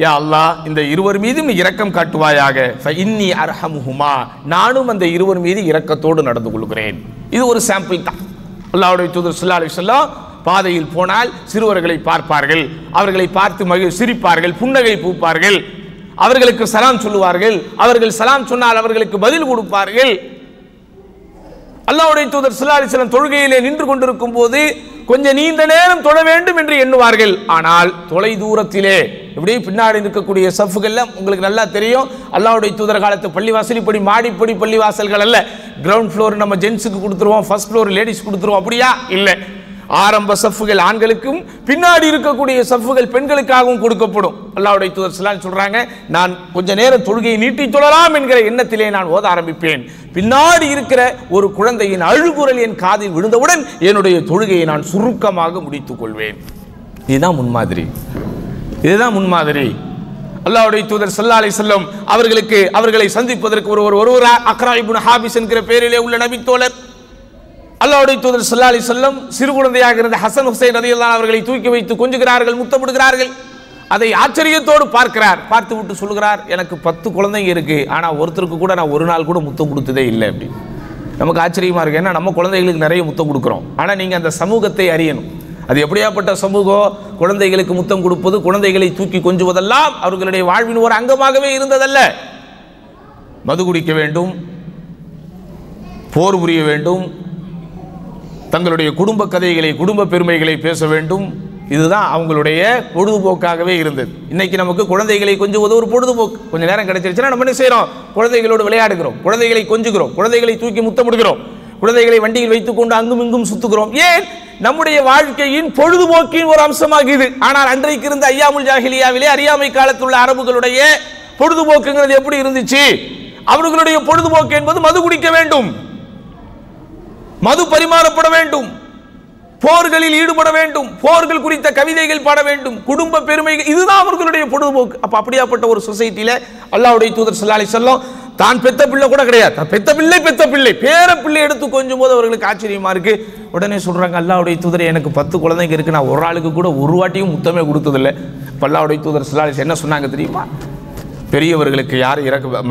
யா அல்லாஹ் இந்த இருவர் மீதும் நீ இரக்கம் காட்டுவாயாக, ஃபஇன்னி அர்ஹமுஹுமா, நானும் அந்த இருவர் மீது இரக்கத்தோடு நடந்து கொள்கிறேன். இது ஒரு சாம்பிள் தான். அல்லாஹ்வுடைய தூதர் ஸல்லல்லாஹு அலைஹி வஸல்லம் பாதையில் போனால் சிறுவர்களை பார்ப்பார்கள், அவர்களை பார்த்து சிரிப்பார்கள், புன்னகை பூப்பார்கள், அவர்களுக்கு சலாம் சொல்லுவார்கள், அவர்கள் சலாம் சொன்னால் அவர்களுக்கு பதில் கொடுப்பார்கள். அல்லாஹ்வுடைய தூதர் ஸல்லல்லாஹு அலைஹி வஸல்லம் தொழுகையிலே நின்று கொண்டிருக்கும் போது கொஞ்சம் நீண்ட நேரம் தொழ வேண்டும் என்று எண்ணுவார்கள். ஆனால் தொலை தூரத்திலே இப்படி பின்னாடி இருக்கக்கூடிய சஃப்கள்ல உங்களுக்கு நல்லா தெரியும், அல்லாஹ்வுடைய தூதர் காலத்து பள்ளிவாசல் இப்படி மாடிப்படி பள்ளிவாசல்கள் அல்ல. கிரவுண்ட் ஃப்ளோர் நம்ம ஜென்ஸுக்கு கொடுத்துருவோம், ஃபர்ஸ்ட் ஃப்ளோர் லேடிஸ் கொடுத்துருவோம், அப்படியா இல்லை. ஆரம்ப சஃப்கள் ஆண்களுக்கும், பின்னாடி இருக்கக்கூடிய சஃப்கள் பெண்களுக்காகவும் கொடுக்கப்படும். அல்லாஹ்வுடைய தூதர் ஸல்லல்லாஹு அலைஹி சொல்றாங்க, நான் கொஞ்ச நேரம் தொழுகையை நீட்டி தொழலாம் என்கிற எண்ணத்திலே நான் ஓத ஆரம்பிப்பேன். பின்னாடி இருக்கிற ஒரு குழந்தையின் அழுகுரல் என் காதில் விழுந்தவுடன் என்னுடைய தொழுகையை நான் சுருக்கமாக முடித்துக் கொள்வேன். இதுதான் முன்மாதிரி, இதுதான் முன்மாதிரி. அல்லாஹ்வுடைய தூதர் ஸல்லல்லாஹு அலைஹி வஸல்லம் அவர்களை சந்திப்பதற்கு ஒருவர் அக்ரா இப்னு ஹாபிஸ் என்கிற பெயரிலே உள்ள நபி தோழர், அல்லாஹ்வுடைய தூதர் ஸல்லல்லாஹு அலைஹி வஸல்லம் சிறு குழந்தையாக இருந்த ஹசன் ஹுசைன் ரலியல்லாஹு அன்ஹு அவர்களை தூக்கி வைத்து கொஞ்சுகிறார்கள், முத்தமிடுகிறார்கள். அதை ஆச்சரியத்தோடு பார்க்கிறார். பார்த்து விட்டு சொல்கிறார், எனக்கு 10 குழந்தைங்க இருக்கு, ஆனா ஒருத்தருக்கு கூட நான் ஒரு நாள் கூட முத்தம் கொடுத்ததே இல்லை. அப்படி நமக்கு ஆச்சரியமா இருக்கு. ஏன்னா நம்ம குழந்தைகளுக்கு நிறைய முத்தம் கொடுக்குறோம். ஆனா நீங்க அந்த சமூகத்தை அறியணும். அது எப்படியாப்பட்ட சமூகம்? குழந்தைகளுக்கு முத்தம் கொடுப்பது, குழந்தைகளை தூக்கி கொஞ்சுவதெல்லாம் அவர்களுடைய வாழ்வின் ஒரு அங்கமாகவே இருந்ததல்ல. மது குடிக்க வேண்டும், போர் புரிய வேண்டும், தங்களுடைய குடும்ப கதைகளை, குடும்ப பெருமைகளை பேச வேண்டும். இதுதான் அவங்களுடைய பொழுதுபோக்காகவே இருந்தது. இன்னைக்கு நமக்கு குழந்தைகளை கொஞ்சுவது ஒரு பொழுதுபோக்கு. கொஞ்சம் நேரம் கிடைச்சிருச்சுன்னா நம்ம என்ன செய்யறோம்? குழந்தைகளோடு விளையாடுகிறோம், குழந்தைகளை கொஞ்சுகிறோம், குழந்தைகளை தூக்கி முத்தமிடுகிறோம், குழந்தைகளை வண்டியில் வைத்துக் கொண்டு அங்கும் இங்கும் சுத்துகிறோம். ஏன்? நம்முடைய வாழ்க்கையின் பொழுதுபோக்கின் ஒரு அம்சமாக இது. ஆனால் அன்றைக்கு இருந்த ஐயாமுல் ஜாஹிலியாவிலே, அறியாமை காலத்தில் உள்ள அரபுகளுடைய பொழுதுபோக்குங்கிறது எப்படி இருந்துச்சு? அவர்களுடைய பொழுதுபோக்கு என்பது மது குடிக்க வேண்டும், மது பரிமாறப்பட வேண்டும், போர்களில் ஈடுபட வேண்டும், போர்கள் குறித்த கவிதைகள் பாட வேண்டும், குடும்ப பெருமைகள், இதுதான் அவர்களுடைய பொழுதுபோக்கு. அப்ப அப்படியாப்பட்ட ஒரு சொசைட்டில அல்லாஹ்வுடைய தூதர் ஸல்லல்லாஹு அலைஹி வஸல்லம் தான் பெத்த பிள்ளை கூட கிடையாது, பெத்த பிள்ளை பேர பிள்ளை எடுத்து கொஞ்சம் போது அவர்களுக்கு ஆச்சரியமா இருக்கு. உடனே சொல்றாங்க, அல்லாஹ்வுடைய தூதர் எனக்கு 10 குழந்தைங்க இருக்கு, நான் ஒரு ஆளுக்கு கூட ஒரு வாட்டியும் முத்தமே கொடுத்ததில்லை. அல்லாஹ்வுடைய தூதர் ஸல்லல்லாஹு அலைஹி வஸல்லம் என்ன சொன்னாங்க தெரியுமா? பெரியவர்களுக்கு யார்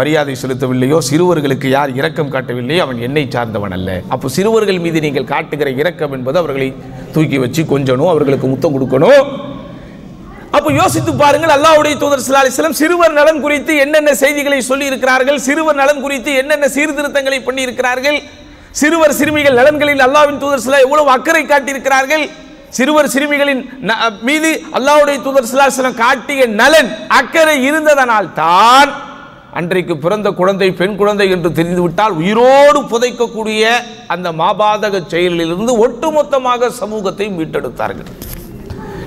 மரியாதை செலுத்தவில்லையோ, சிறுவர்களுக்கு யார் இரக்கம் காட்டவில்லையோ அவன் என்னை சார்ந்தவன் அல்ல. அப்போ சிறுவர்கள் மீது நீங்கள் காட்டுகிற இரக்கம் என்பது அவர்களை தூக்கி வச்சு கொஞ்சணும், அவர்களுக்கு முத்தம் கொடுக்கணும். அப்போ யோசித்து பாருங்கள், அல்லாஹ்வுடைய தூதர் ஸல்லல்லாஹு அலைஹி வஸல்லம் சிறுவர் நலன் குறித்து என்னென்ன செய்திகளை சொல்லி இருக்கிறார்கள், சிறுவர் நலன் குறித்து என்னென்ன சீர்திருத்தங்களை பண்ணி இருக்கிறார்கள், சிறுவர் சிறுமிகள் நலன்களில் அல்லாஹ்வின் தூதர் ஸல்லல்லாஹு எவ்வளவு அக்கறை காட்டியிருக்கிறார்கள். சிறுவர் சிறுமிகளின் மீது அல்லாஹ்வுடைய தூதர் ஸல்லல்லாஹு அலைஹி வஸல்லம் காட்டிய நலன், அக்கறை இருந்ததனால் தான் அன்றைக்கு பிறந்த குழந்தை பெண் குழந்தை என்று தெரிந்துவிட்டால் உயிரோடு புதைக்கக்கூடிய அந்த மாபாதக செயலிலிருந்து ஒட்டுமொத்தமாக சமூகத்தை மீட்டெடுத்தார்கள்.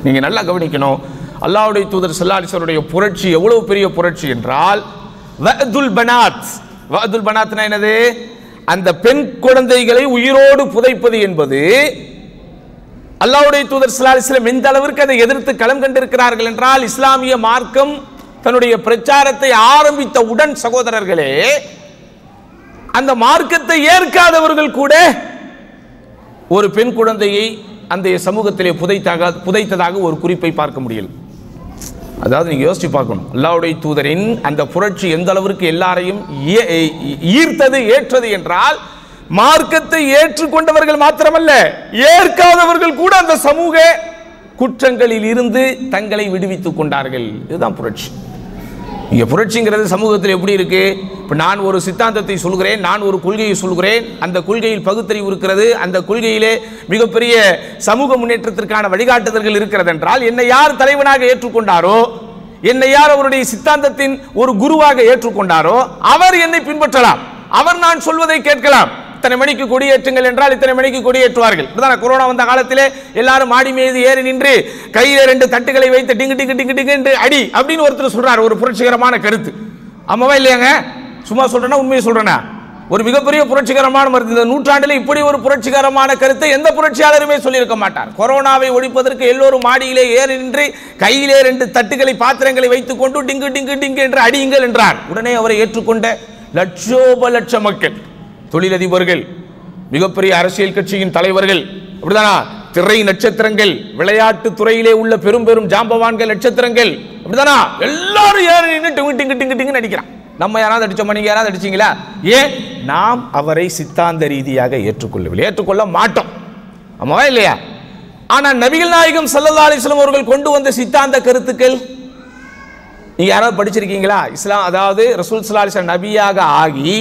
நீங்க நல்லா கவனிக்கணும், அல்லாஹ்வுடைய தூதர் ஸல்லல்லாஹு அலைஹி வஸல்லம் புரட்சி எவ்வளவு பெரிய புரட்சி என்றால், வஅதுல் பனாத். வஅதுல் பனாத்னா என்னது? அந்த பெண் குழந்தைகளை உயிரோடு புதைப்பது என்பது அல்லாஹ்வுடைய தூதர் ஸல்லல்லாஹு அலைஹி வஸல்லம் எந்த அளவிற்கு அதை எதிர்த்து களம் கண்டிருக்கிறார்கள் என்றால், இஸ்லாமிய மார்க்கம் தன்னுடைய பிரச்சாரத்தை ஆரம்பித்த உடன் சகோதரர்களே, அந்த மார்க்கத்தை ஏற்காதவர்கள் கூட ஒரு பெண் குழந்தையை அந்த சமூகத்திலே புதைத்ததாக ஒரு குறிப்பை பார்க்க முடியல. அதாவது நீங்க யோசிச்சு பார்க்கணும், அல்லாஹ்வுடைய தூதரின் அந்த புரட்சி எந்த அளவிற்கு எல்லாரையும் ஈர்த்தது, ஏற்றது என்றால், மார்க்கத்தை ஏற்றுக்கொண்டவர்கள் மாத்திரமல்ல, ஏற்காதவர்கள் கூட அந்த சமூக குற்றங்களில் இருந்து தங்களை விடுவித்துக் கொண்டார்கள். இதுதான் புரட்சி. இங்க புரட்சிங்கிறது சமூகத்தில் எப்படி இருக்கு? இப்ப நான் ஒரு சித்தாந்தத்தை சொல்கிறேன், நான் ஒரு கொள்கையை சொல்கிறேன், அந்த கொள்கையில் பகுத்தறிவு இருக்கிறது, அந்த கொள்கையிலே மிகப்பெரிய சமூக முன்னேற்றத்திற்கான வழிகாட்டுதல்கள் இருக்கிறது என்றால், என்னை யார் தலைவனாக ஏற்றுக்கொண்டாரோ, என்னை யார் அவருடைய சித்தாந்தத்தின் ஒரு குருவாக ஏற்றுக்கொண்டாரோ அவர் என்னை பின்பற்றலாம், அவர் நான் சொல்வதை கேட்கலாம். இத்தனை மணிக்கு கொடியேற்றுங்கள் என்றால் இத்தனை மணிக்கு கொடியேற்றுவார்கள். கொரோனா வந்த காலத்திலே எல்லாரும் மாடி மீது ஏறி நின்று கையில 2 தட்டுகளை வைத்து டிங்கு டிங்கு டிங்கு டிங்கு என்று அடி அப்படின்னு ஒருத்தர் சொல்றார். ஒரு புரட்சிகரமான கருத்து. ஆமாவா இல்லையாங்க? சும்மா சொல்றேன்னா உண்மையை சொல்றேன்னா? ஒரு மிகப்பெரிய புரட்சிகரமான மருந்து. இந்த நூற்றாண்டில் இப்படி ஒரு புரட்சிகரமான கருத்தை எந்த புரட்சியாளருமே சொல்லியிருக்க மாட்டார். கொரோனாவை ஒழிப்பதற்கு எல்லோரும் மாடியிலே ஏறி நின்று கையிலே 2 தட்டுகளை, பாத்திரங்களை வைத்துக் கொண்டு டிங்கு டிங்கு டிங்கு என்று அடியுங்கள் என்றார். உடனே அவரை ஏற்றுக்கொண்ட லட்சோப லட்ச மக்கள், தொழிலதிபர்கள், மிகப்பெரிய அரசியல் கட்சியின் தலைவர்கள், அப்படிதானா, திரை நட்சத்திரங்கள், விளையாட்டு துறையிலே உள்ள பெரும் பெரும் ஜாம்பவான்கள் நட்சத்திரங்கள், அப்படிதானா? எல்லாரும் ஏறி நின்று நடிக்கிறான். நம்ம யாராவது அடிச்சோமா? நீங்க யாராவது அடிச்சீங்களா? ஏன்? நாம் அவரை சித்தாந்த ரீதியாக ஏற்றுக்கொள்ளவில்லை, ஏற்றுக்கொள்ள மாட்டோம். ஆமாவா இல்லையா? ஆனா நபிகள் நாயகம் ஸல்லல்லாஹு அலைஹி வஸல்லம் அவர்கள் கொண்டு வந்த சித்தாந்த கருத்துக்கள் நீங்க யாராவது படிச்சிருக்கீங்களா? இஸ்லாம், அதாவது ரசூல் ஸல்லல்லாஹு அலைஹி வஸல்லம் நபியாக ஆகி,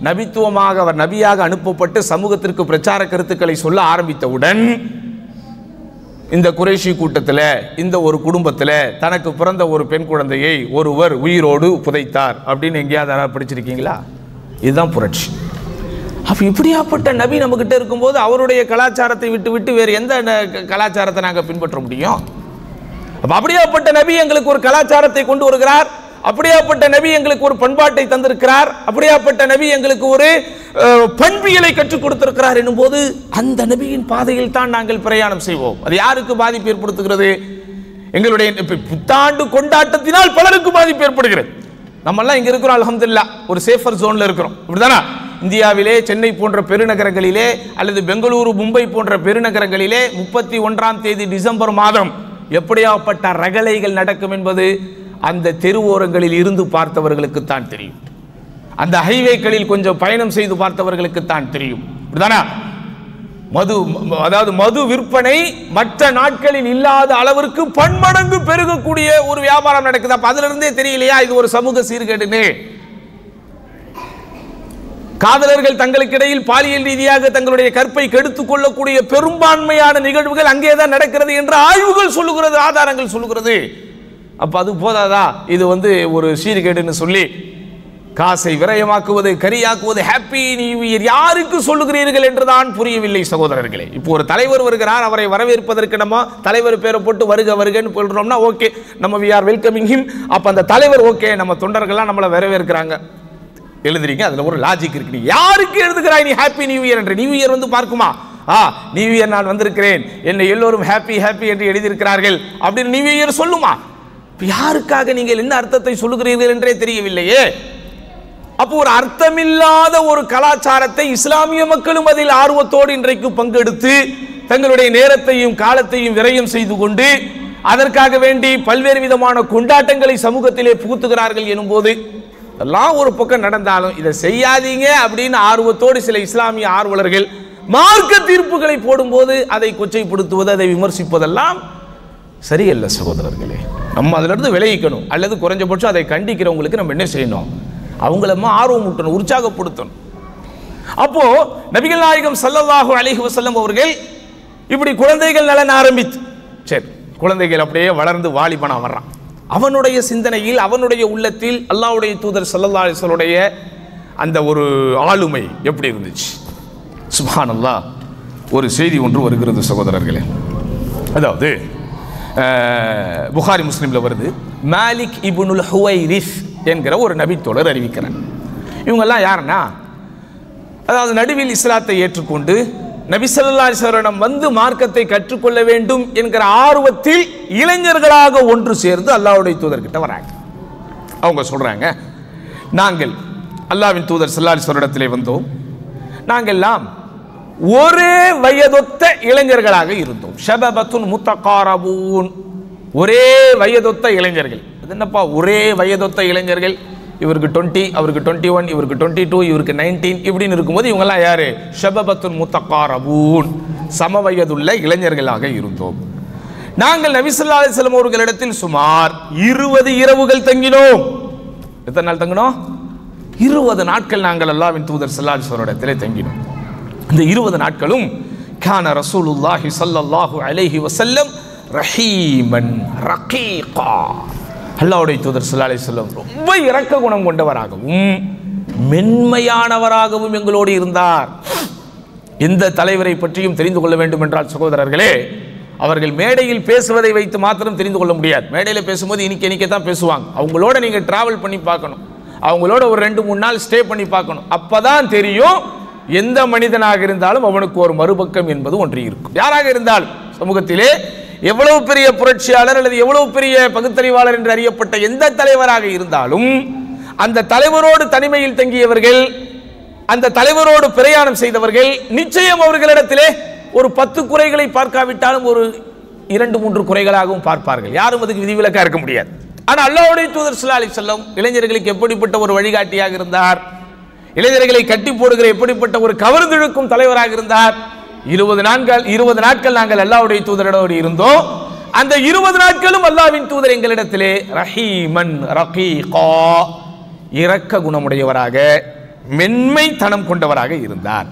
நபித்துவமாக அவர் நபியாக அனுப்பப்பட்டு சமூகத்திற்கு பிரச்சார கருத்துக்களை சொல்ல ஆரம்பித்தவுடன் இந்த குறைஷி கூட்டத்தில், இந்த ஒரு குடும்பத்தில் தனக்கு பிறந்த ஒரு பெண் குழந்தையை ஒருவர் உயிரோடு புதைத்தார் அப்படின்னு எங்கேயாவது யாராவது படிச்சிருக்கீங்களா? இதுதான் புரட்சி. அப்ப இப்படியாப்பட்ட நபி நம்ம கிட்ட இருக்கும்போது அவருடைய கலாச்சாரத்தை விட்டு விட்டு வேறு எந்த கலாச்சாரத்தை நாங்கள் பின்பற்ற முடியும்? அப்படியாப்பட்ட நபி எங்களுக்கு ஒரு கலாச்சாரத்தை கொண்டு வருகிறார், அப்படியாப்பட்ட நபி எங்களுக்கு ஒரு பண்பாட்டை தந்திருக்கிறார், அப்படியாப்பட்ட நபி எங்களுக்கு ஒரு பண்பியலை கற்றுக் கொடுத்திருக்கிறார் என்னும் போது அந்த நபியின் பாதையில் தான் நாங்கள் பிரயாணம் செய்வோம். அது யாருக்கு பாதிப்பு ஏற்படுத்துகிறது? எங்களுடைய புத்தாண்டு கொண்டாட்டத்தினால் பலருக்கு பாதிப்பு ஏற்படுகிறது. நம்ம எல்லாம் இங்க இருக்கிறோம், அல்ஹம்துலில்லாஹ், ஒரு சேஃபர் ஜோன்ல இருக்கிறோம், இப்படிதானா? இந்தியாவிலே சென்னை போன்ற பெருநகரங்களிலே அல்லது பெங்களூரு, மும்பை போன்ற பெருநகரங்களிலே 31ஆம் தேதி டிசம்பர் மாதம் எப்படியாப்பட்ட ரகளைகள் நடக்கும் என்பது அந்த தெருவோரங்களில் இருந்து பார்த்தவர்களுக்கு தான் தெரியும். அந்த ஹைவேக்களில் கொஞ்சம் பயணம் செய்து பார்த்தவர்களுக்கு தான் தெரியும். மது விற்பனை மற்ற நாட்களில் இல்லாத அளவிற்கு பன்மடங்கு பெருகக்கூடிய ஒரு வியாபாரம் நடக்குது. அப்ப அதுல இருந்தே தெரியலையா இது ஒரு சமூக சீர்கேடுன்னு? காதலர்கள் தங்களுக்கு இடையில் பாலியல் ரீதியாக தங்களுடைய கற்பை கெடுத்துக் கொள்ளக்கூடிய பெரும்பான்மையான நிகழ்வுகள் அங்கேதான் நடக்கிறது என்று ஆய்வுகள் சொல்லுகிறது, ஆதாரங்கள் சொல்லுகிறது. அப்ப அது போதாதா? இது ஒரு சீர்கேடுன்னு சொல்லி காசை விரயமாக்குவது, கரியாக்குவது, ஹாப்பி நியூ இயர் யாருக்கு சொல்லுகிறீர்கள் என்றுதான் புரியவில்லை சகோதரர்களே. இப்போ ஒரு தலைவர் வருகிறார், அவரை வரவேற்பதற்கு நம்ம தலைவர் பேரை போட்டு வருக வருகன்னு சொல்றோம்னா ஓகே, நம்ம வி ஆர் வெல்கமிங் ஹிம். அப்ப அந்த தலைவர் ஓகே, நம்ம தொண்டர்கள்லாம் நம்மளை வரவேற்கிறாங்க எழுதுறீங்க, அதுல ஒரு லாஜிக் இருக்கு. யாருக்கு எழுதுகிறாய் நீ ஹாப்பி நியூ இயர் என்று? நியூ இயர் பார்க்குமா? நியூ இயர் நான் வந்திருக்கிறேன், என்னை எல்லோரும் ஹாப்பி ஹாப்பி என்று எழுதியிருக்கிறார்கள் அப்படின்னு நியூ இயர் சொல்லுமா? யாருக்காக நீங்கள் என்ன அர்த்தத்தை சொல்லுகிறீர்கள் என்றே தெரியவில்லையே. அப்போ ஒரு அர்த்தமில்லாத ஒரு கலாச்சாரத்தை இஸ்லாமிய மக்களும் அதில் ஆர்வத்தோடு இன்றைக்கு பங்கெடுத்து தங்களுடைய நேரத்தையும் காலத்தையும் விரயம் செய்து கொண்டு அதற்காக வேண்டி பல்வேறு விதமான கொண்டாட்டங்களை சமூகத்திலே புகுத்துகிறார்கள் எனும் போது எல்லாம் ஒரு பக்கம் நடந்தாலும் இதை செய்யாதீங்க அப்படின்னு ஆர்வத்தோடு சில இஸ்லாமிய ஆர்வலர்கள் மார்க்க தீர்ப்புகளை போடும்போது அதை கொச்சைப்படுத்துவது, அதை விமர்சிப்பதெல்லாம் சரியல்ல சகோதரர்களே. நம்ம அதுல இருந்து விலகிக்கணும், அல்லது குறைஞ்சபட்சம் அதை கண்டிக்கிறவங்களுக்கு நம்ம என்ன செய்யணும்? அவங்களமா ஆர்வம் ஊட்டணும், உற்சாகப்படுத்தணும். அப்போ நபிகள் நாயகம் ஸல்லல்லாஹு அலைஹி வஸல்லம் அவர்கள் இப்படி குழந்தைகள் நலன் ஆரம்பித்து, சரி குழந்தைகள் அப்படியே வளர்ந்து வாலிபனா வர்றான். அவனுடைய சிந்தனையில், அவனுடைய உள்ளத்தில் அல்லாஹ்வுடைய தூதர் ஸல்லல்லாஹு அலைஹி வஸல்லுடைய அந்த ஒரு ஆளுமை எப்படி இருந்துச்சு? சுப்ஹானல்லாஹ். ஒரு செய்தி ஒன்று வருகிறது சகோதரர்களே. அதாவது புகாரி முஸ்லிம்ல வருது, மாலிக் இப்னுல் ஹுவைரிஸ் என்கிற ஒரு நபித்தோழர் அறிவிக்கிறார். இவங்கெல்லாம் யாருன்னா, அதாவது நடுவில் இஸ்லாத்தை ஏற்றுக்கொண்டு நபி ஸல்லல்லாஹு அலைஹி வஸல்லம் வந்து மார்க்கத்தை கற்றுக்கொள்ள வேண்டும் என்கிற ஆர்வத்தில் இளைஞர்களாக ஒன்று சேர்ந்து அல்லாஹ்வுடைய தூதர்கிட்ட வராங்க. அவங்க சொல்றாங்க, நாங்கள் அல்லாஹ்வின் தூதர் ஸல்லல்லாஹு அலைஹி வஸல்லத்திலே வந்தோம், நாங்கெல்லாம் ஒரே வயதொத்த இளைஞர்களாக இருந்தோம். ஷபபத்துன் முத்தகாரபூன், ஒரே வயதொத்த இளைஞர்கள். அது என்னப்பா ஒரே வயதொத்த இளைஞர்கள்? இவருக்கு 20, அவருக்கு 21, இவருக்கு 22, இவருக்கு 19 இப்படின்னு இருக்கும்போது இவங்கெல்லாம் யாரு? ஷபபத்துன் முத்தகாரபூன், சம வயதுள்ள இளைஞர்களாக இருந்தோம். நாங்கள் நபி ஸல்லல்லாஹு அலைஹி வஸல்லம் அவர்களிடத்தில் சுமார் 20 இரவுகள் தங்கினோம். எத்தனை நாள் தங்கினோம்? 20 நாட்கள் நாங்கள் அல்லாஹ்வின் தூதர் ஸல்லல்லாஹு அலைஹி வஸல்லம் இடத்திலே தங்கினோம். இந்த 20 நாட்களும் கான ரசூலுல்லாஹி ஸல்லல்லாஹு அலைஹி வஸல்லம் ரஹீமன் ரகீகா, அல்லாஹ்வுடைய தூதர் ஸல்லல்லாஹு அலைஹி வஸல்லம் ரொம்ப இரக்க குணம் கொண்டவராகவும் மென்மையானவராகவும் எங்களோடு இருந்தார். எந்த தலைவரை பற்றியும் தெரிந்து கொள்ள வேண்டும் என்றால் சகோதரர்களே, அவர்கள் மேடையில் பேசுவதை வைத்து மாத்திரம் தெரிந்து கொள்ள முடியாது. மேடையில் பேசும்போது இனிக்க தான் பேசுவாங்க. அவங்களோட நீங்க டிராவல் பண்ணி பார்க்கணும், அவங்களோட ஒரு 2-3 நாள் ஸ்டே பண்ணி பார்க்கணும். அப்பதான் தெரியும் எந்த மனிதனாக இருந்தாலும் அவனுக்கு ஒரு மறுபக்கம் என்பது ஒன்று இருக்கும். யாராக இருந்தாலும் சமூகத்திலே எவ்வளவு பெரிய புரட்சியாளர் அல்லது எவ்வளவு பெரிய பகுத்தறிவாளர் என்று அறியப்பட்ட எந்த தலைவராக இருந்தாலும் அந்த தலைவரோடு தனிமையில் தங்கியவர்கள், அந்த தலைவரோடு பிரயாணம் செய்தவர்கள் நிச்சயம் அவர்களிடத்திலே ஒரு 10 குறைகளை பார்க்காவிட்டாலும் ஒரு 2-3 குறைகளாகவும் பார்ப்பார்கள். யாரும் அதுக்கு விதிவிலக்கா இருக்க முடியாது. ஆனால் அல்லாஹ்வுடைய தூதர் ஸல்லல்லாஹு அலைஹி வஸல்லம் இளைஞர்களுக்கு எப்படிப்பட்ட ஒரு வழிகாட்டியாக இருந்தார், இளைஞர்களை கட்டி போடுகிற எப்படிப்பட்ட ஒரு கவர்ந்திழுக்கும் தலைவராக இருந்தார். 20 நாட்கள் நாங்கள் அல்லாஹ்வுடைய தூதரோடு இருந்தோம். அந்த 20 நாட்களும் அல்லாஹ்வின் தூதர் எங்களிடத்திலே ரஹீமன் ரகீகா, இரக்க குணமுடையவராக மென்மைத்தனம் கொண்டவராக இருந்தார்.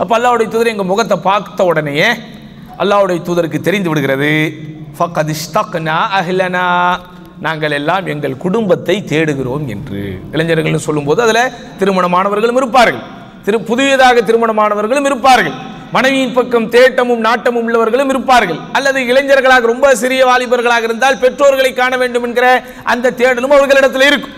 அப்ப அல்லாஹ்வுடைய தூதர் எங்க முகத்தை பார்த்த உடனேயே அல்லாஹ்வுடைய தூதருக்கு தெரிந்து விடுகிறது, ஃபக்கத் இஷ்தக்னா அஹ்லனா, நாங்கள் எல்லாம் எங்கள் குடும்பத்தை தேடுகிறோம் என்று. இளைஞர்கள் சொல்லும்போது அதில் திருமணமானவர்களும் இருப்பார்கள், புதியதாக திருமணமானவர்களும் இருப்பார்கள், மனைவியின் பக்கம் தேட்டமும் நாட்டமும் உள்ளவர்களும் இருப்பார்கள், அல்லது இளைஞர்களாக ரொம்ப சிறிய வாலிபர்களாக இருந்தால் பெற்றோர்களை காண வேண்டும் என்கிற அந்த தேடலும் அவர்களிடத்தில் இருக்கும்.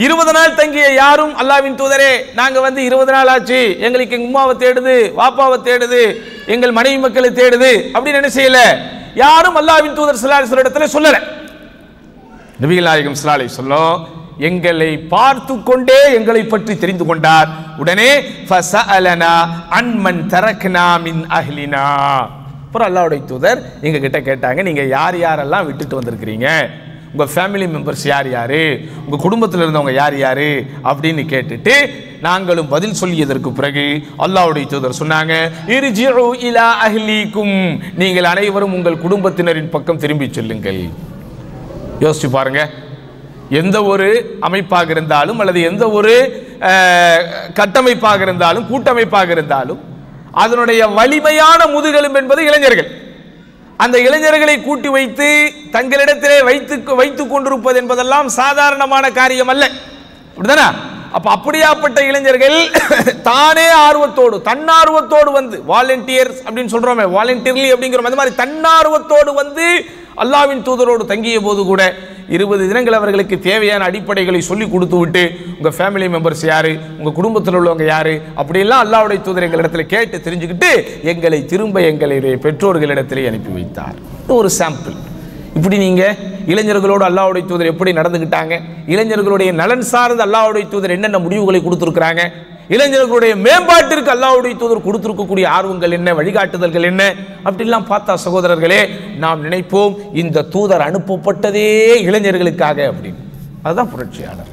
20 நாள் தங்கிய யாரும் அல்லாஹ்வின் தூதரே நாங்க 20 நாள் ஆச்சு, எங்களுக்கு எங்க உம்மாவை தேடுது, வாப்பாவை தேடுது, எங்கள் மனைவி மக்களை தேடுது அப்படின்னு என்ன செய்யல, யாரும் அல்லாஹ்வின் தூதர் ஸல்லல்லாஹு அலைஹி வஸல்லம் இடத்துல சொல்லல. நபிகள் நாயகம் ஸல்லல்லாஹு அலைஹி வஸல்லம் எங்களை பார்த்து கொண்டே எங்களை பற்றி தெரிந்து கொண்டார். உடனே ஃபஸஅலனா அன்மன் தரக்னா மின் அஹ்லினா, அப்புறம் அல்லாஹ்வுடைய தூதர் எங்க கிட்ட கேட்டாங்க, நீங்க யார் யாரெல்லாம் விட்டுட்டு வந்திருக்கிறீங்க, உங்க ஃபேமிலி மெம்பர்ஸ் யார் யாரு, உங்க குடும்பத்தில் இருந்தவங்க யார் யாரு அப்படின்னு கேட்டுட்டு நாங்களும் பதில் சொல்லியதற்கு பிறகு அல்லாஹ்வுடைய தூதர் சொன்னாங்க, இர்ஜிஉ இலா அஹ்லிக்கும், நீங்கள் அனைவரும் உங்கள் குடும்பத்தினரின் பக்கம் திரும்பி செல்லுங்கள். யோசிச்சு பாருங்க, எந்த ஒரு அமைப்பாக இருந்தாலும் அல்லது எந்த ஒரு கட்டமைப்பாக இருந்தாலும் கூட்டமைப்பாக இருந்தாலும் அதனுடைய வலிமையான முதுகெலும்பு என்பது இளைஞர்கள். அந்த இளைஞர்களை கூட்டி வைத்து தங்களிடத்திலே வைத்துக் கொண்டிருப்பது என்பதெல்லாம் சாதாரணமான காரியம் அல்ல, அப்படிதானே? அப்ப அப்படியாப்பட்ட இளைஞர்கள் தானே ஆர்வத்தோடு தன்னார்வத்தோடு வாலண்டியர்ஸ் அப்படின்னு சொல்றோமே, வாலண்டியர்லி அப்படிங்கிற அந்த மாதிரி தன்னார்வத்தோடு அல்லாஹ்வின் தூதரோடு தங்கிய போது கூட 20 தினங்கள் அவர்களுக்கு தேவையான அடிப்படைகளை சொல்லி கொடுத்து விட்டு உங்க ஃபேமிலி மெம்பர்ஸ் யாரு, உங்க குடும்பத்தில் உள்ளவங்க யாரு அப்படியெல்லாம் அல்லாஹ்வுடைய தூதர் எங்களிடத்தில் கேட்டு தெரிஞ்சுக்கிட்டு எங்களை திரும்ப எங்களுடைய பெற்றோர்களிடத்திலே அனுப்பி வைத்தார். ஒரு சாம்பிள். இப்படி நீங்க இளைஞர்களோடு அல்லாஹ்வுடைய தூதர் எப்படி நடந்துக்கிட்டாங்க, இளைஞர்களுடைய நலன் சார்ந்து அல்லாஹ்வுடைய தூதர் என்னென்ன முடிவுகளை கொடுத்திருக்கிறாங்க, இளைஞர்களுடைய மேம்பாட்டிற்கு அல்லாஹ்வுடைய தூதர் கொடுத்திருக்கக்கூடிய ஆர்வங்கள் என்ன, வழிகாட்டுதல்கள் என்ன அப்படிலாம் பார்த்தா சகோதரர்களே நாம் நினைப்போம் இந்த தூதர் அனுப்பப்பட்டதே இளைஞர்களுக்காக அப்படின்னு. அதுதான் புரட்சியாளர்,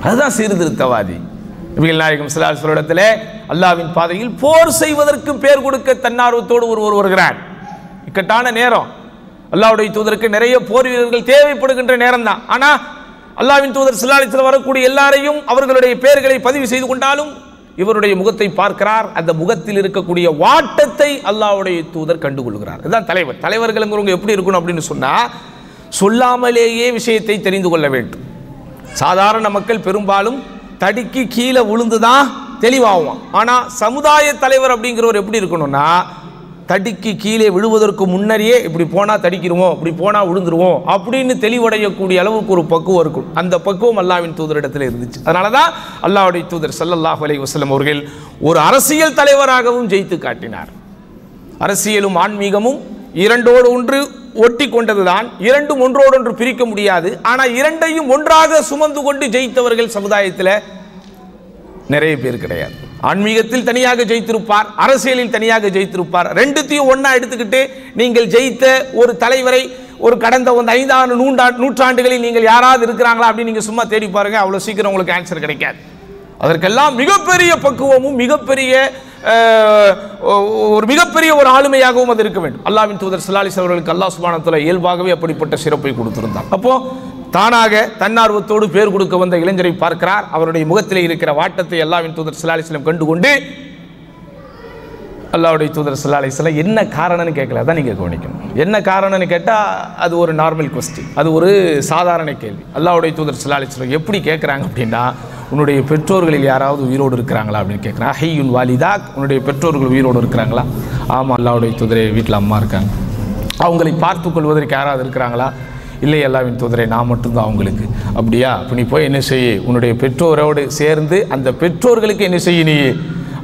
அதுதான் சீர்திருத்தவாதி. நபிகள் நாயகம் ஸல்லல்லாஹு அலைஹி வஸல்லம் அல்லாஹ்வின் பாதையில் போர் செய்வதற்கு பேர் கொடுக்க தன்னார்வத்தோடு ஒருவர் வருகிறார். இக்கட்டான நேரம், அல்லாஹ்வுடைய தூதருக்கு நிறைய போர் வீரர்கள் தேவைப்படுகின்ற நேரம் தான். ஆனா அல்லாஹ்வின் தூதர் ஸல்லல்லாஹு அலைஹி வஸல்லம் வரக்கூடிய எல்லாரையும் அவர்களுடைய பெயர்களை பதிவு செய்து கொண்டாலும் இவருடைய முகத்தை பார்க்கிறார், அந்த முகத்தில் இருக்கக்கூடிய வாட்டத்தை அல்லாஹ்வுடைய தூதர் கண்டுகொள்கிறார். இதுதான் தலைவர். தலைவர்கள்ங்கிறவங்க எப்படி இருக்கணும் அப்படின்னு சொன்னா சொல்லாமலேயே விஷயத்தை தெரிந்து கொள்ள வேண்டும். சாதாரண மக்கள் பெரும்பாலும் தடிக்கு கீழே விழுந்துதான் தெளிவாகுவான். ஆனா சமுதாய தலைவர் அப்படிங்கிறவர் எப்படி இருக்கணும்னா தடிக்கு கீழே விழுவதற்கு முன்னரே இப்படி போனா தடிக்கிறோம், இப்படி போனா விழுந்துருவோம் அப்படின்னு தெளிவடையக்கூடிய அளவுக்கு ஒரு பக்குவம் இருக்கும். அந்த பக்குவம் அல்லாஹ்வின் தூதரிடத்தில் இருந்துச்சு. அதனாலதான் அல்லாஹ்வுடைய தூதர் ஸல்லல்லாஹு அலைஹி வஸல்லம் அவர்கள் ஒரு அரசியல் தலைவராகவும் ஜெயித்து காட்டினார். அரசியலும் ஆன்மீகமும் இரண்டோடு ஒன்று ஒட்டி கொண்டதுதான், இரண்டும் ஒன்றோடு ஒன்று பிரிக்க முடியாது. ஆனா இரண்டையும் ஒன்றாக சுமந்து கொண்டு ஜெயித்தவர்கள் சமுதாயத்தில் நிறைய பேர் கிடையாது. ஆன்மீகத்தில் தனியாக ஜெயித்திருப்பார், அரசியலில் தனியாக ஜெயித்திருப்பார். ரெண்டுத்தையும் ஒன்னா எடுத்துக்கிட்டு நீங்கள் ஜெயித்த ஒரு தலைவரை ஒரு கடந்த 5 நூற்றாண்டுகளில் நீங்கள் யாராவது இருக்கிறாங்களா அப்படின்னு நீங்க சும்மா தேடி பாருங்க, அவ்வளவு சீக்கிரம் உங்களுக்கு ஆன்சர் கிடைக்காது. அதற்கெல்லாம் மிகப்பெரிய பக்குவமும் மிகப்பெரிய ஒரு ஆளுமையாகவும் அது இருக்க வேண்டும். அல்லாஹ்வின் தூதர் ஸல்லல்லாஹு அலைஹி வஸல்லம் அவர்களுக்கு அல்லாஹ் சுப்ஹானஹு வ தஆலா இயல்பாகவே அப்படிப்பட்ட சிறப்பை கொடுத்திருந்தார். அப்போ தானாக தன்னார்வத்தோடு பேர் கொடுக்க வந்த இளைஞரை பார்க்கிறார். அவருடைய முகத்திலே இருக்கிற வாட்டத்தை அல்லாஹ்வின் தூதர் ஸல்லல்லாஹு அலைஹி வஸல்லம் கண்டுகொண்டு அல்லாஹ்வுடைய தூதர் ஸல்லல்லாஹு அலைஹி வஸல்லம் என்ன காரணம்னு கேட்கல, அதான் நீங்க கவனிக்கணும். என்ன காரணம்னு கேட்டா அது ஒரு நார்மல் கொஸ்டின், அது ஒரு சாதாரண கேள்வி. அல்லாஹ்வுடைய தூதர் ஸல்லல்லாஹு அலைஹி வஸல்லம் எப்படி கேட்குறாங்க அப்படின்னா, உன்னுடைய பெற்றோர்களில் யாராவது உயிரோடு இருக்கிறாங்களா அப்படின்னு கேட்குறான். ஹையுன் வாலிதாக், உன்னுடைய பெற்றோர்கள் உயிரோடு இருக்கிறாங்களா? ஆமாம் அல்லாஹ்வுடைய தூதரே, வீட்டில் அம்மா இருக்காங்க. அவங்களை பார்த்து கொள்வதற்கு யாராவது இருக்கிறாங்களா? இல்லை அல்லாஹ்வின் தூதரே, நான் மட்டும்தான் அவங்களுக்கு. அப்படியா? அப்போ நீ போய் என்ன செய்ய, உன்னுடைய பெற்றோரோடு சேர்ந்து அந்த பெற்றோர்களுக்கு என்ன செய்ய, நீ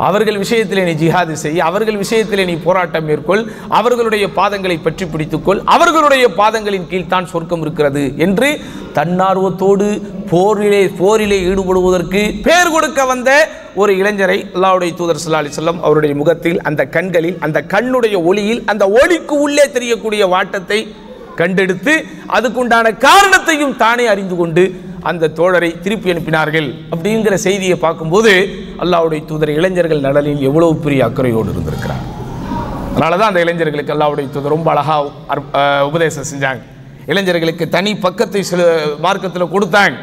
அவர்கள் விஷயத்திலே நீ ஜிஹாது செய், அவர்கள் விஷயத்திலே நீ போராட்டம் மேற்கொள், அவர்களுடைய பாதங்களை பற்றி பிடித்துக்கொள், அவர்களுடைய பாதங்களின் கீழ் தான் சொர்க்கம் இருக்கிறது என்று தன்னார்வத்தோடு போரிலே ஈடுபடுவதற்கு பேர் கொடுக்க வந்த ஒரு இளைஞரை அல்லாஹ்வுடைய தூதர் ஸல்லல்லாஹு அலைஹி வஸல்லம் அவருடைய முகத்தில், அந்த கண்களில், அந்த கண்ணுடைய ஒளியில், அந்த ஒளிக்கு உள்ளே தெரியக்கூடிய வாட்டத்தை கண்டெடுத்து அதுக்குண்டான காரணத்தையும் தானே அறிந்து கொண்டு அந்த தோழரை திருப்பி அனுப்பினார்கள். அப்படிங்கிற செய்தியை பார்க்கும்போது அல்லாஹ்வுடைய தூதர் இளைஞர்கள் நலனில் எவ்வளவு பெரிய அக்கறையோடு இருந்திருக்கிறார். அதனால தான் அந்த இளைஞர்களுக்கு அல்லாஹ்வுடைய தூதர் ரொம்ப அழகா உபதேசம் செஞ்சாங்க. இளைஞர்களுக்கு தனி பக்கத்தை சில மார்க்கத்தில் கொடுத்தாங்க.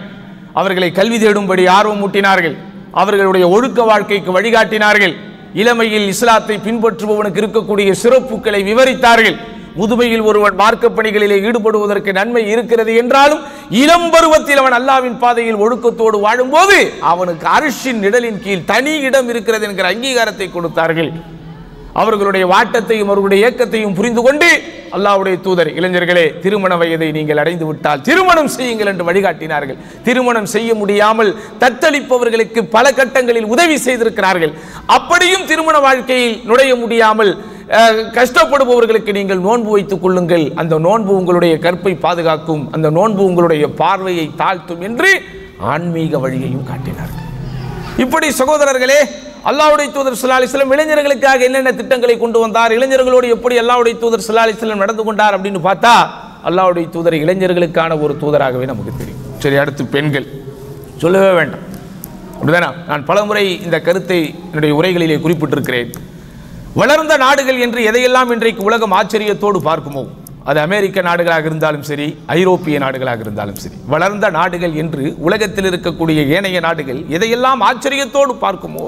அவர்களை கல்வி தேடும்படி ஆர்வம் ஊட்டினார்கள். அவர்களுடைய ஒழுக்க வாழ்க்கைக்கு வழிகாட்டினார்கள். இளமையில் இஸ்லாத்தை பின்பற்றுபவனுக்கு இருக்கக்கூடிய சிறப்புகளை விவரித்தார்கள். முதுமையில் ஒருவன் மார்க்க பணிகளிலே ஈடுபடுவதற்கு நன்மை இருக்கிறது என்றாலும் இளம் பருவத்தில் அவன் அல்லாஹ்வின் பாதையில் ஒழுக்கத்தோடு வாழும்போது அவனுக்கு அர்ஷின் நிழலின் கீழ் தனி இடம் இருக்கிறது என்கிற அங்கீகாரத்தை கொடுத்தார்கள். அவர்களுடைய வாட்டத்தையும் அவர்களுடைய இயக்கத்தையும் புரிந்து கொண்டு அல்லாஹ்வுடைய தூதர் இளைஞர்களே, திருமண வயதை நீங்கள் அடைந்து விட்டால் திருமணம் செய்யுங்கள் என்று வழிகாட்டினார்கள். திருமணம் செய்ய முடியாமல் தத்தளிப்பவர்களுக்கு பல கட்டங்களில் உதவி செய்திருக்கிறார்கள். அப்படியும் திருமண வாழ்க்கையில் நுழைய முடியாமல் கஷ்டப்படுபவர்களுக்கு நீங்கள் நோன்பு வைத்துக் கொள்ளுங்கள், அந்த நோன்பு உங்களுடைய கற்பை பாதுகாக்கும், அந்த நோன்பு உங்களுடைய பார்வையை தாழ்த்தும் என்று ஆன்மீக வழியையும் காட்டினார்கள். இப்படி சகோதரர்களே, அல்லாஹ்வுடைய தூதர் ஸல்லல்லாஹு அலைஹி வஸல்லம் இளைஞர்களுக்காக என்னென்ன திட்டங்களை கொண்டு வந்தார், இளைஞர்களோடு எப்படி அல்லாஹ்வுடைய தூதர் ஸல்லல்லாஹு அலைஹி வஸல்லம் நடந்து கொண்டார் அப்படின்னு பார்த்தா அல்லாஹ்வுடைய தூதர் இளைஞர்களுக்கான ஒரு தூதராகவே நமக்கு தெரியும். சரி, அடுத்து பெண்கள் சொல்லவே வேண்டாம், அப்படிதானே? நான் பலமுறை இந்த கருத்தை என்னுடைய உரைகளிலே குறிப்பிட்டிருக்கிறேன். வளர்ந்த நாடுகள் என்று எதையெல்லாம் இன்றைக்கு உலகம் ஆச்சரியத்தோடு பார்க்குமோ, அது அமெரிக்க நாடுகளாக இருந்தாலும் சரி, ஐரோப்பிய நாடுகளாக இருந்தாலும் சரி, வளர்ந்த நாடுகள் என்று உலகத்தில் இருக்கக்கூடிய ஏனைய நாடுகள் எதையெல்லாம் ஆச்சரியத்தோடு பார்க்குமோ,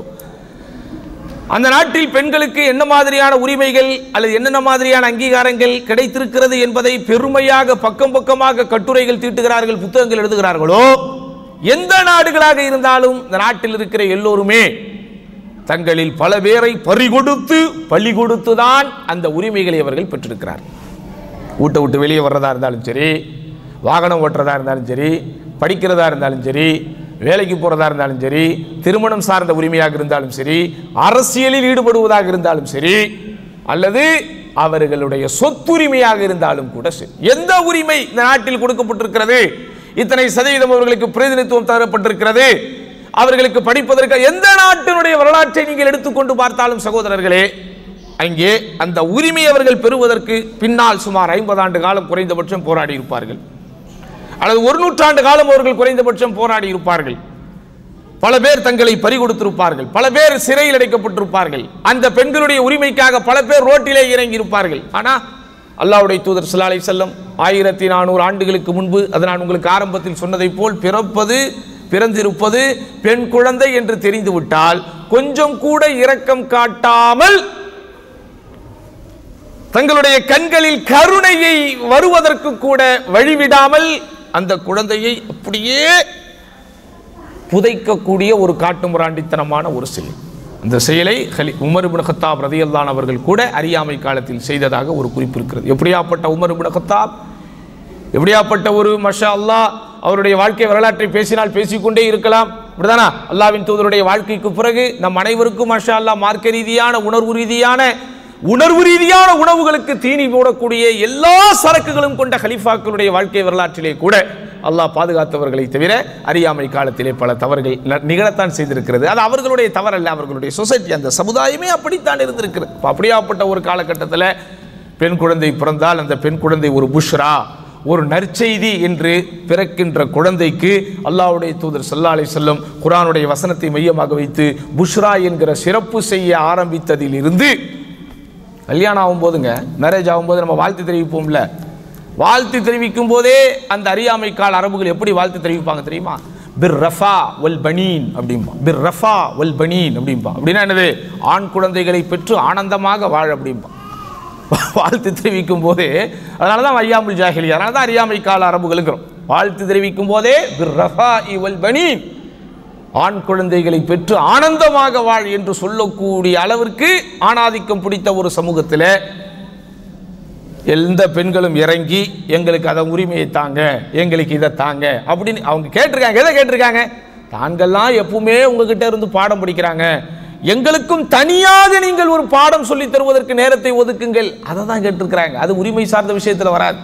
அந்த நாட்டில் பெண்களுக்கு என்ன மாதிரியான உரிமைகள் அல்லது என்னென்ன மாதிரியான அங்கீகாரங்கள் கிடைத்திருக்கிறது என்பதை பெருமையாக பக்கம் பக்கமாக கட்டுரைகள் தீட்டுகிறார்கள், புத்தகங்கள் எழுதுகிறார்களோ, எந்த நாடுகளாக இருந்தாலும் இந்த நாட்டில் இருக்கிற எல்லோருமே தங்களில் பல பேரை பறிகொடுத்து பலி கொடுத்துதான் அந்த உரிமைகளை அவர்கள் பெற்றிருக்கிறார். வீட்டை விட்டு வெளியே வர்றதா இருந்தாலும் சரி, வாகனம் ஓட்டுறதா இருந்தாலும் சரி, படிக்கிறதா இருந்தாலும் சரி, வேலைக்கு போறதா இருந்தாலும் சரி, திருமணம் சார்ந்த உரிமையாக இருந்தாலும் சரி, அரசியலில் ஈடுபடுவதாக இருந்தாலும் சரி, அல்லது அவர்களுடைய சொத்துரிமையாக இருந்தாலும் கூட சரி, எந்த உரிமை இந்த நாட்டில் கொடுக்கப்பட்டிருக்கிறது, இத்தனை சதவீதம் அவர்களுக்கு பிரதிநிதித்துவம் தரப்பட்டிருக்கிறது, அவர்களுக்கு படிப்பதற்கு எந்த நாட்டினுடைய வரலாற்றை நீங்கள் எடுத்துக்கொண்டு பார்த்தாலும் சகோதரர்களே, அங்கே அந்த உரிமை அவர்கள் பெறுவதற்கு பின்னால் சுமார் 50 ஆண்டு காலம் குறைந்தபட்சம் போராடி இருப்பார்கள், அல்லது 100 ஆண்டு காலம் அவர்கள் குறைந்தபட்சம் போராடி இருப்பார்கள். பல பேர் தங்களை பறிகொடுத்திருப்பார்கள், பல பேர் சிறையில் அடைக்கப்பட்டிருப்பார்கள், அந்த பெண்களுடைய உரிமைக்காக பல பேர் ரோட்டிலே இறங்கி இருப்பார்கள். ஆனா அல்லாஹ்வுடைய தூதர் ஸல்லல்லாஹு அலைஹி வஸல்லம் 1400 ஆண்டுகளுக்கு முன்பு, அது நான் உங்களுக்கு ஆரம்பத்தில் சொன்னதை போல், பிறந்திருப்பது பெண் குழந்தை என்று தெரிந்துவிட்டால் கொஞ்சம் கூட இரக்கம் காட்டாமல் தங்களுடைய கண்களில் கருணையை வருவதற்கு கூட வழிவிடாமல் அந்த குழந்தையை அப்படியே புதைக்கக்கூடிய ஒரு காட்டுமிராண்டித்தனமான ஒரு செயல். அந்த செயலை உமர் இப்னு கத்தாப் ரலியல்லாஹு அன்ஹு அவர்கள் கூட அறியாமை காலத்தில் செய்ததாக ஒரு குறிப்பு இருக்கிறது. எப்படியாப்பட்ட உமர் இப்னு கத்தாப், எப்படியாப்பட்ட ஒரு மஷா அல்லாஹ், அவருடைய வாழ்க்கை வரலாற்றை பேசினால் பேசிக்கொண்டே இருக்கலாம், அப்படிதானா? அல்லாஹ்வின் தூதருடைய வாழ்க்கைக்கு பிறகு நம் அனைவருக்கும் மஷா அல்லாஹ் மார்க்க ரீதியான உணர்வு ரீதியான உணவுகளுக்கு தீனி போடக்கூடிய எல்லா சரக்குகளும் கொண்ட கலீஃபாக்களுடைய வாழ்க்கை வரலாற்றிலே கூட அல்லாஹ் பாதுகாத்தவர்களை தவிர அறியாமை காலத்திலே பல தவறுகள் நிகழத்தான் செய்திருக்கிறது. அது அவர்களுடைய தவறல்ல, அவர்களுடைய சொசைட்டி, அந்த சமுதாயமே அப்படித்தான் இருந்திருக்கிறது. அப்படியாப்பட்ட ஒரு காலகட்டத்தில் பெண் குழந்தை பிறந்தால் அந்த பெண் குழந்தை ஒரு புஷ்ரா, ஒரு நற்செய்தி என்று பிறக்கின்ற குழந்தைக்கு அல்லாஹ்வுடைய தூதர் ஸல்லல்லாஹு அலைஹி வஸல்லம் குர்ஆனுடைய வசனத்தை மையமாக வைத்து புஷ்ரா என்கிற சிறப்பு செய்ய ஆரம்பித்ததில் இருந்து, கல்யாணம் ஆகும்போதுங்க, மேரேஜ் ஆகும்போது நம்ம வாழ்த்து தெரிவிப்போம்ல, வாழ்த்து தெரிவிக்கும் போதே அந்த அறியாமை கால அரபுகள் எப்படி வாழ்த்து தெரிவிப்பாங்க தெரியுமா? பிர் ரஃபா வல் பனீன் அப்படிம்பா. பிர் ரஃபா வல் பனீன் அப்படிம்பா. அப்படின்னா என்னது? ஆண் குழந்தைகளை பெற்று ஆனந்தமாக வாழ அப்படிம்பா வாழ்த்து தெரிவிக்கும் போதே. அதனால தான் ஐயாமுல் ஜாஹிலியா, அதனால தான் அறியாமை கால அரபுகளுங்கிறோம். வாழ்த்து தெரிவிக்கும் போதே பிர் ரஃபா வல் பனீன், ஆண் குழந்தைகளை பெற்று ஆனந்தமாக வாழ் என்று சொல்லக்கூடிய அளவிற்கு ஆணாதிக்கம் பிடித்த ஒரு சமூகத்தில் எந்த பெண்களும் இறங்கி எங்களுக்கு அதை உரிமையை தாங்க, எங்களுக்கு இதை தாங்க அப்படின்னு அவங்க கேட்டிருக்காங்க. எதை கேட்டிருக்காங்க? தாங்கள்லாம் எப்பவுமே உங்ககிட்ட இருந்து பாடம் படிக்கிறாங்க, எங்களுக்கும் தனியாக நீங்கள் ஒரு பாடம் சொல்லி தருவதற்கு நேரத்தை ஒதுக்குங்கள். அதை தான் கேட்டிருக்கிறாங்க. அது உரிமை சார்ந்த விஷயத்தில் வராது.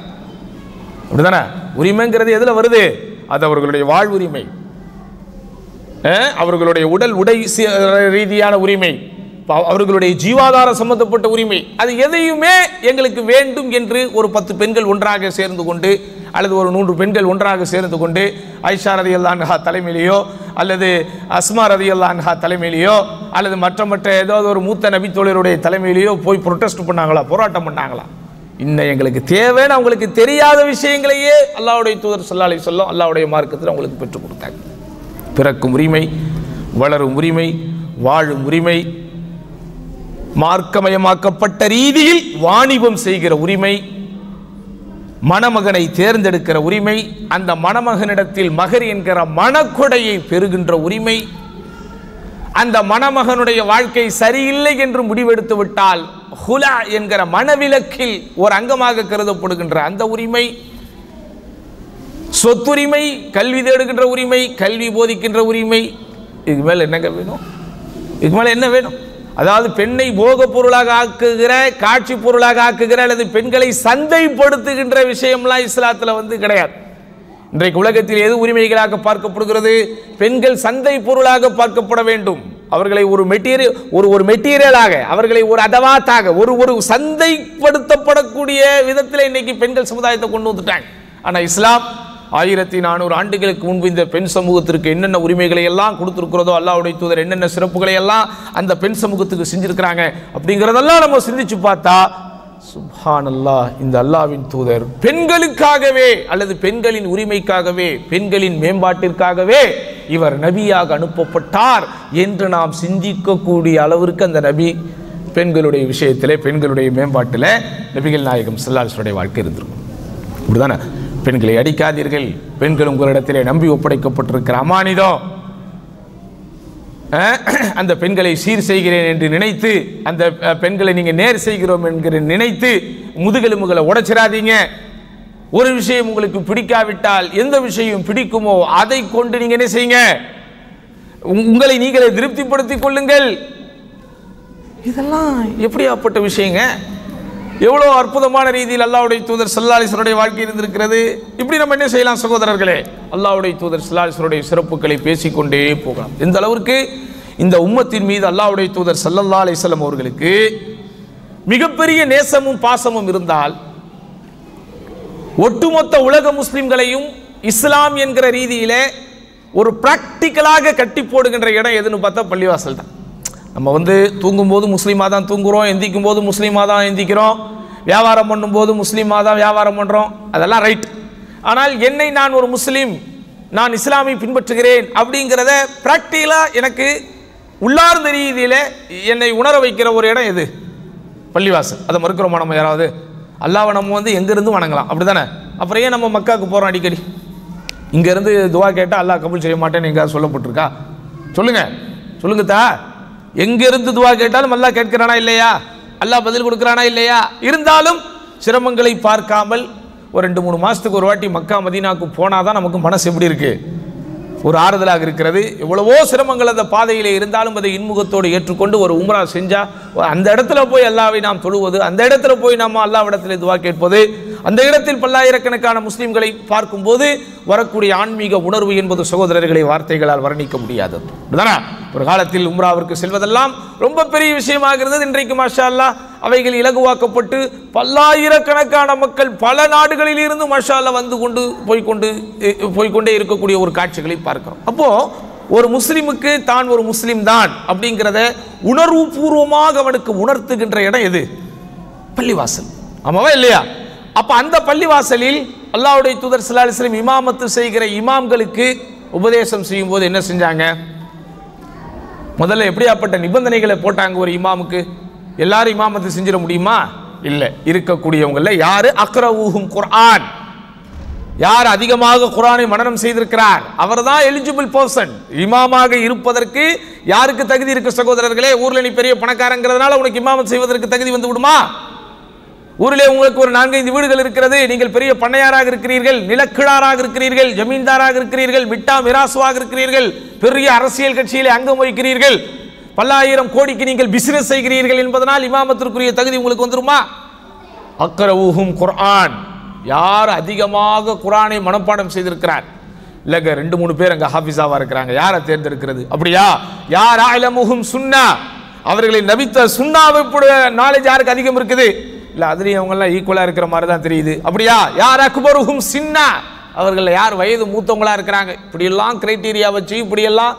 அப்படிதானே? உரிமைங்கிறது எதுல வருது? அது அவர்களுடைய வாழ்வுரிமை, அவர்களுடைய உடல் உடை ரீதியான உரிமை, அவர்களுடைய ஜீவாதார சம்பந்தப்பட்ட உரிமை. அது எதையுமே எங்களுக்கு வேண்டும் என்று ஒரு 10 பெண்கள் ஒன்றாக சேர்ந்து கொண்டு அல்லது ஒரு 100 பெண்கள் ஒன்றாக சேர்ந்து கொண்டு ஐஷா ரலியல்லாஹு அன்ஹா தலைமையிலேயோ அல்லது அஸ்மா ரலியல்லாஹு அன்ஹா தலைமையிலேயோ அல்லது மற்ற ஏதாவது ஒரு மூத்த நபி தோழருடைய தலைமையிலேயோ போய் ப்ரொடெஸ்ட் பண்ணாங்களா, போராட்டம் பண்ணாங்களா? இன்னும் எங்களுக்கு தேவைன்னு அவங்களுக்கு தெரியாத விஷயங்களையே அல்லாஹ்வுடைய தூதர் ஸல்லல்லாஹு அலைஹி வஸல்லம் அல்லாஹ்வுடைய மார்க்கத்தில் அவங்களுக்கு பெற்றுக் கொடுத்தாங்க. பிறக்கும் உரிமை, வளரும் உரிமை, வாழும் உரிமை, மார்க்கமயமாக்கப்பட்ட ரீதியில் வாணிபம் செய்கிற உரிமை, மணமகனை தேர்ந்தெடுக்கிற உரிமை, அந்த மணமகனிடத்தில் மகர் என்கிற மணக்கொடையை பெறுகின்ற உரிமை, அந்த மணமகனுடைய வாழ்க்கை சரியில்லை என்று முடிவெடுத்து விட்டால் ஹுலா என்கிற மனவிலக்கில் ஒரு அங்கமாக கருதப்படுகின்ற அந்த உரிமை, சொத்துரிமை, கல்வி தேடுகின்ற உரிமை, கல்வி போதிக்கின்ற உரிமை. இதுக்கு மேல என்னங்க வேணும்? இதுக்கு மேல என்ன வேணும்? அதாவது பெண்ணை போக பொருளாக ஆக்குகிற, காட்சி பொருளாக ஆக்குகிற அல்லது பெண்களை சந்தைப்படுத்துகின்ற விஷயம்லாம் இஸ்லாத்தில் கிடையாது. இன்றைக்கு உலகத்தில் எது உரிமைகளாக பார்க்கப்படுகிறது? பெண்கள் சந்தை பொருளாக பார்க்கப்பட வேண்டும். அவர்களை ஒரு மெட்டீரியலாக, அவர்களை ஒரு அதவாத்தாக, ஒரு சந்தைப்படுத்தப்படக்கூடிய விதத்தில் இன்னைக்கு பெண்கள் சமுதாயத்தை கொண்டு வந்துட்டாங்க. ஆனால் இஸ்லாம் 1400 ஆண்டுகளுக்கு முன்பு இந்த பெண் சமூகத்திற்கு என்னென்ன உரிமைகளை எல்லாம் கொடுத்திருக்கிறதோ, அல்லாஹ்வுடைய தூதர் என்னென்ன சிறப்புகளை எல்லாம் அந்த பெண் சமூகத்துக்கு செஞ்சிருக்கிறாங்க அப்படிங்கிறதெல்லாம் நம்ம சிந்திச்சு பார்த்தா சுப்ஹானல்லாஹ், இந்த அல்லாஹ்வின் தூதர் பெண்களுக்காகவே அல்லது பெண்களின் உரிமைக்காகவே, பெண்களின் மேம்பாட்டிற்காகவே இவர் நபியாக அனுப்பப்பட்டார் என்று நாம் சிந்திக்கக்கூடிய அளவிற்கு அந்த நபி பெண்களுடைய விஷயத்திலே, பெண்களுடைய மேம்பாட்டில் நபிகள் நாயகம் ஸல்லல்லாஹு அலைஹி வஸல்லம் வாழ்க்கை இருந்திருக்கும். அப்படிதானே? பெண்களை அடிக்காதீர்கள், பெண்கள் உங்களிடத்திலே நம்பி ஒப்படைக்கப்பட்டிருக்கிற அமானிதம், அந்த பெண்களை சீர் செய்கிறேன் என்று நினைத்து, அந்த பெண்களை நீங்க நேர் செய்கிறோம் என்கிற நினைத்து முதுகெலும்புகளை உடைச்சிடாதீங்க. ஒரு விஷயம் உங்களுக்கு பிடிக்காவிட்டால் எந்த விஷயம் பிடிக்குமோ அதை கொண்டு நீங்க என்ன செய்யுங்க, உங்களை நீங்களே திருப்திப்படுத்திக் கொள்ளுங்கள். இதெல்லாம் எப்படியாப்பட்ட விஷயங்க? எவ்வளவு அற்புதமான ரீதியில் அல்லாஹ்வுடைய தூதர் ஸல்லல்லாஹு அலைஹி வஸல்லம் வாழ்க்கை இருந்திருக்கிறது. இப்படி நம்ம என்ன செய்யலாம் சகோதரர்களே? அல்லாஹ்வுடைய தூதர் ஸல்லல்லாஹு அலைஹி வஸல்லம் சிறப்புகளை பேசிக்கொண்டே போகலாம். இந்த அளவிற்கு இந்த உம்மத்தின் மீது அல்லாஹ்வுடைய தூதர் ஸல்லல்லாஹு அலைஹி வஸல்லம் அவர்களுக்கு மிகப்பெரிய நேசமும் பாசமும் இருந்தால், ஒட்டுமொத்த உலக முஸ்லிம்களையும் இஸ்லாம் என்கிற ரீதியில ஒரு பிராக்டிக்கலாக கட்டி போடுகின்ற இடம் எதுன்னு பார்த்தா பள்ளிவாசல் தான். நம்ம தூங்கும்போது முஸ்லீமாக தான் தூங்குறோம், எந்திக்கும் போது முஸ்லீமாக தான் எந்திக்கிறோம், வியாபாரம் பண்ணும்போது முஸ்லீமாக தான் வியாபாரம் பண்ணுறோம், அதெல்லாம் ரைட். ஆனால் என்னை நான் ஒரு முஸ்லீம், நான் இஸ்லாமை பின்பற்றுகிறேன் அப்படிங்கிறத பிராக்டிக்கலாக எனக்கு உள்ளார்ந்த ரீதியில் என்னை உணர வைக்கிற ஒரு இடம் எது? பள்ளிவாசல். அதை மறுக்கிறோமா நம்ம யாராவது? அல்லாஹ்வை நம்ம எங்கேருந்து வணங்கலாம், அப்படி தானே? அப்புறம் ஏன் நம்ம மக்காவுக்கு போகிறோம் அடிக்கடி? இங்கேருந்து துவா கேட்டால் அல்லாஹ் கபூல் செய்ய மாட்டேன்னு எங்கேயாவது சொல்லப்பட்டிருக்கா? சொல்லுங்கத்தா. எங்கிருந்து துவா கேட்டாலும் அல்லாஹ் கேட்கிறானா இல்லையா? அல்லாஹ் பதில் கொடுக்கிறானா இல்லையா? இருந்தாலும் சிரமங்களை பார்க்காமல் ஒரு 2-3 மாதத்துக்கு ஒரு வாட்டி மக்கா மதீனாவுக்கு போனாதான் நமக்கு மனசு எப்படி இருக்கு? ஒரு ஆறுதலாக இருக்கிறது. எவ்வளவோ சிரமங்கள் அந்த பாதையிலே இருந்தாலும் அதை இன்முகத்தோடு ஏற்றுக்கொண்டு ஒரு உம்ரா செஞ்சா அந்த இடத்துல போய் அல்லாஹ்வை நாம் தொழுவது, அந்த இடத்துல போய் நாம் அல்லாஹ்விடத்தில் துவா கேட்பது, அந்த இடத்தில் பல்லாயிரக்கணக்கான முஸ்லிம்களை பார்க்கும்போது வரக்கூடிய ஆன்மீக உணர்வு என்பது சகோதரர்களை வார்த்தைகளால் வர்ணிக்க முடியாதது. ஒரு காலத்தில் உம்ராவிற்கு செல்வதெல்லாம் ரொம்ப பெரிய விஷயமாக இருந்தது. இன்றைக்கு மாஷா அல்லாஹ் அவைகள் இலகுவாக்கப்பட்டு பல்லாயிரக்கணக்கான மக்கள் பல நாடுகளில் இருந்து மாஷா அல்லாஹ் வந்து கொண்டு போய்கொண்டே இருக்கக்கூடிய ஒரு காட்சிகளை பார்க்கிறோம். அப்போ ஒரு முஸ்லிமுக்கு தான் ஒரு முஸ்லிம் தான் அப்படிங்கிறத உணர்வு பூர்வமாக அவனுக்கு உணர்த்துகின்ற இடம் எது? பள்ளிவாசல். ஆமாவா இல்லையா? அப்ப அந்த பள்ளிவாசலில் அல்லாஹ்வுடைய தூதர் ஸல்லல்லாஹு அலைஹி வஸல்லம் இமாமத்து செய்கிற இமாம்களுக்கு உபதேசம் செய்யும் போது என்ன செஞ்சாங்க? முதல்ல எப்படியாப்பட்ட நிபந்தனைகளை போட்டாங்க? ஒரு இமாமுக்கு எல்லாரும் இமாமத்து செஞ்சிட முடியுமா? இல்லை. இருக்கக்கூடியவங்கள யாரு அக்ரவுஹும் குர்ஆன், யார் அதிகமாக குர்ஆனை மனனம் செய்திருக்கிறார் அவர் தான் எலிஜிபிள் பர்சன். இமாமாக இருப்பதற்கு யாருக்கு தகுதி இருக்கு சகோதரர்களே? ஊர்ல நீ பெரிய பணக்காரங்கிறதுனால உனக்கு இமாமத் செய்வதற்கு தகுதி வந்து விடுமா? ஊரிலே உங்களுக்கு ஒரு 4-5 வீடுகள் இருக்கிறது, நீங்கள் பெரிய பண்ணையாராக இருக்கிறீர்கள், நிலக்கிழாராக இருக்கிறீர்கள், ஜமீன்தாராக இருக்கிறீர்கள், மிட்டா மிராசுவாக இருக்கிறீர்கள், பெரிய அரசியல் கட்சியிலே அங்கம் வகிக்கிறீர்கள், பல்லாயிரம் கோடிக்கு நீங்கள் பிசினஸ் செய்கிறீர்கள் என்பதனால் இமாமத்திற்குரிய தகுதி உங்களுக்கு வந்துருமா? அக்ரவுஹும் குர்ஆன், யார் அதிகமாக குர்ஆனை மனப்பாடம் செய்திருக்கிறார்? இல்லங்க 2-3 பேர் அங்க ஹாஃபிஸாவா இருக்கிறாங்க, யாரை தேர்ந்தெடுக்கிறது? அப்படியா? யார் அலமுஹும் சுன்னா, அவர்களை நபித்த சுன்னாவை நாலேஜ் யாருக்கு அதிகம் இருக்குது? இல்ல அதுலயும் அவங்க எல்லாம் ஈக்குவலா இருக்கிற மாதிரி தான் தெரியுது. அப்படியா? யார் அக்பருஹும் சின்னா, அவர்கள் யார் வயது மூத்தவங்களா இருக்கிறாங்க? இப்படியெல்லாம் கிரைட்டீரியா வச்சு இப்படியெல்லாம்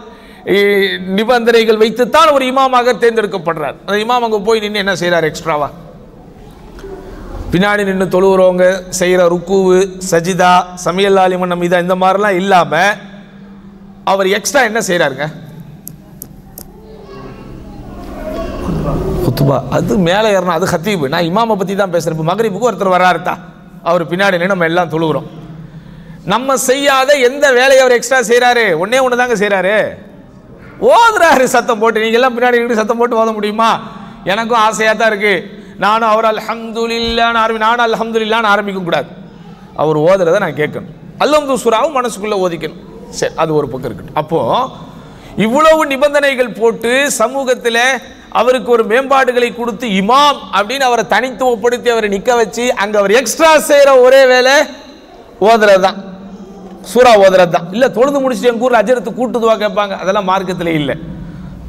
நிபந்தனைகள் வைத்துத்தான் ஒரு இமாமாக தேர்ந்தெடுக்கப்படுறார். அந்த இமாம் அங்க போய் நின்று என்ன செய்யறாரு? எக்ஸ்ட்ராவா பின்னாடி நின்று தொழுகிறவங்க செய்கிற ருக்குவு, சஜிதா, சமையல் ஆலிமன் மீதா இந்த மாதிரிலாம் இல்லாம அவர் எக்ஸ்ட்ரா என்ன செய்யறாருங்க? குத்துபா. அது மேலே ஏறணும், அது ஹத்தீபு. நான் இமாமை பத்தி தான் பேசுறேன். இப்போ மகரிபுக்கு ஒருத்தர் வராருத்தா, அவர் பின்னாடி நின்று நம்ம எல்லாம் தொழுகிறோம். நம்ம செய்யாத எந்த வேலையை அவர் எக்ஸ்ட்ரா செய்யறாரு? ஒன்னே ஒன்று தாங்க செய்யறாரு, ஓதுறாரு சத்தம் போட்டு. நீங்க எல்லாம் பின்னாடி நின்று சத்தம் போட்டு ஓத முடியுமா? எனக்கும் ஆசையா தான் இருக்கு. நானும் அவர் அல்ஹம்துலில்லாஹ்னு நானும் அல்ஹம்துலில்லாஹ்னு ஆரம்பிக்க கூடாது. அவர் ஓதுறதை நான் கேட்கணும். அல்ஹம்து சூராவும் மனசுக்குள்ள ஓதிக்கணும். சரி, அது ஒரு பக்கம் இருக்கட்டும். அப்போ இவ்வளவு நிபந்தனைகள் போட்டு சமூகத்தில் அவருக்கு ஒரு மேம்பாடுகளை கொடுத்து இமாம் அப்படின்னு அவரை தனித்துவப்படுத்தி அவரை நிக்க வச்சு அங்க அவர் எக்ஸ்ட்ரா செய்யற ஒரே வேலை ஓதுறது தான், சூரா ஓதுறது தான். இல்ல தொழுது முடிச்சுட்டு எங்க ஊர்ல அஜரத்து கூட்டுதுவா கேட்பாங்க, அதெல்லாம் மார்க்கத்திலே இல்லை.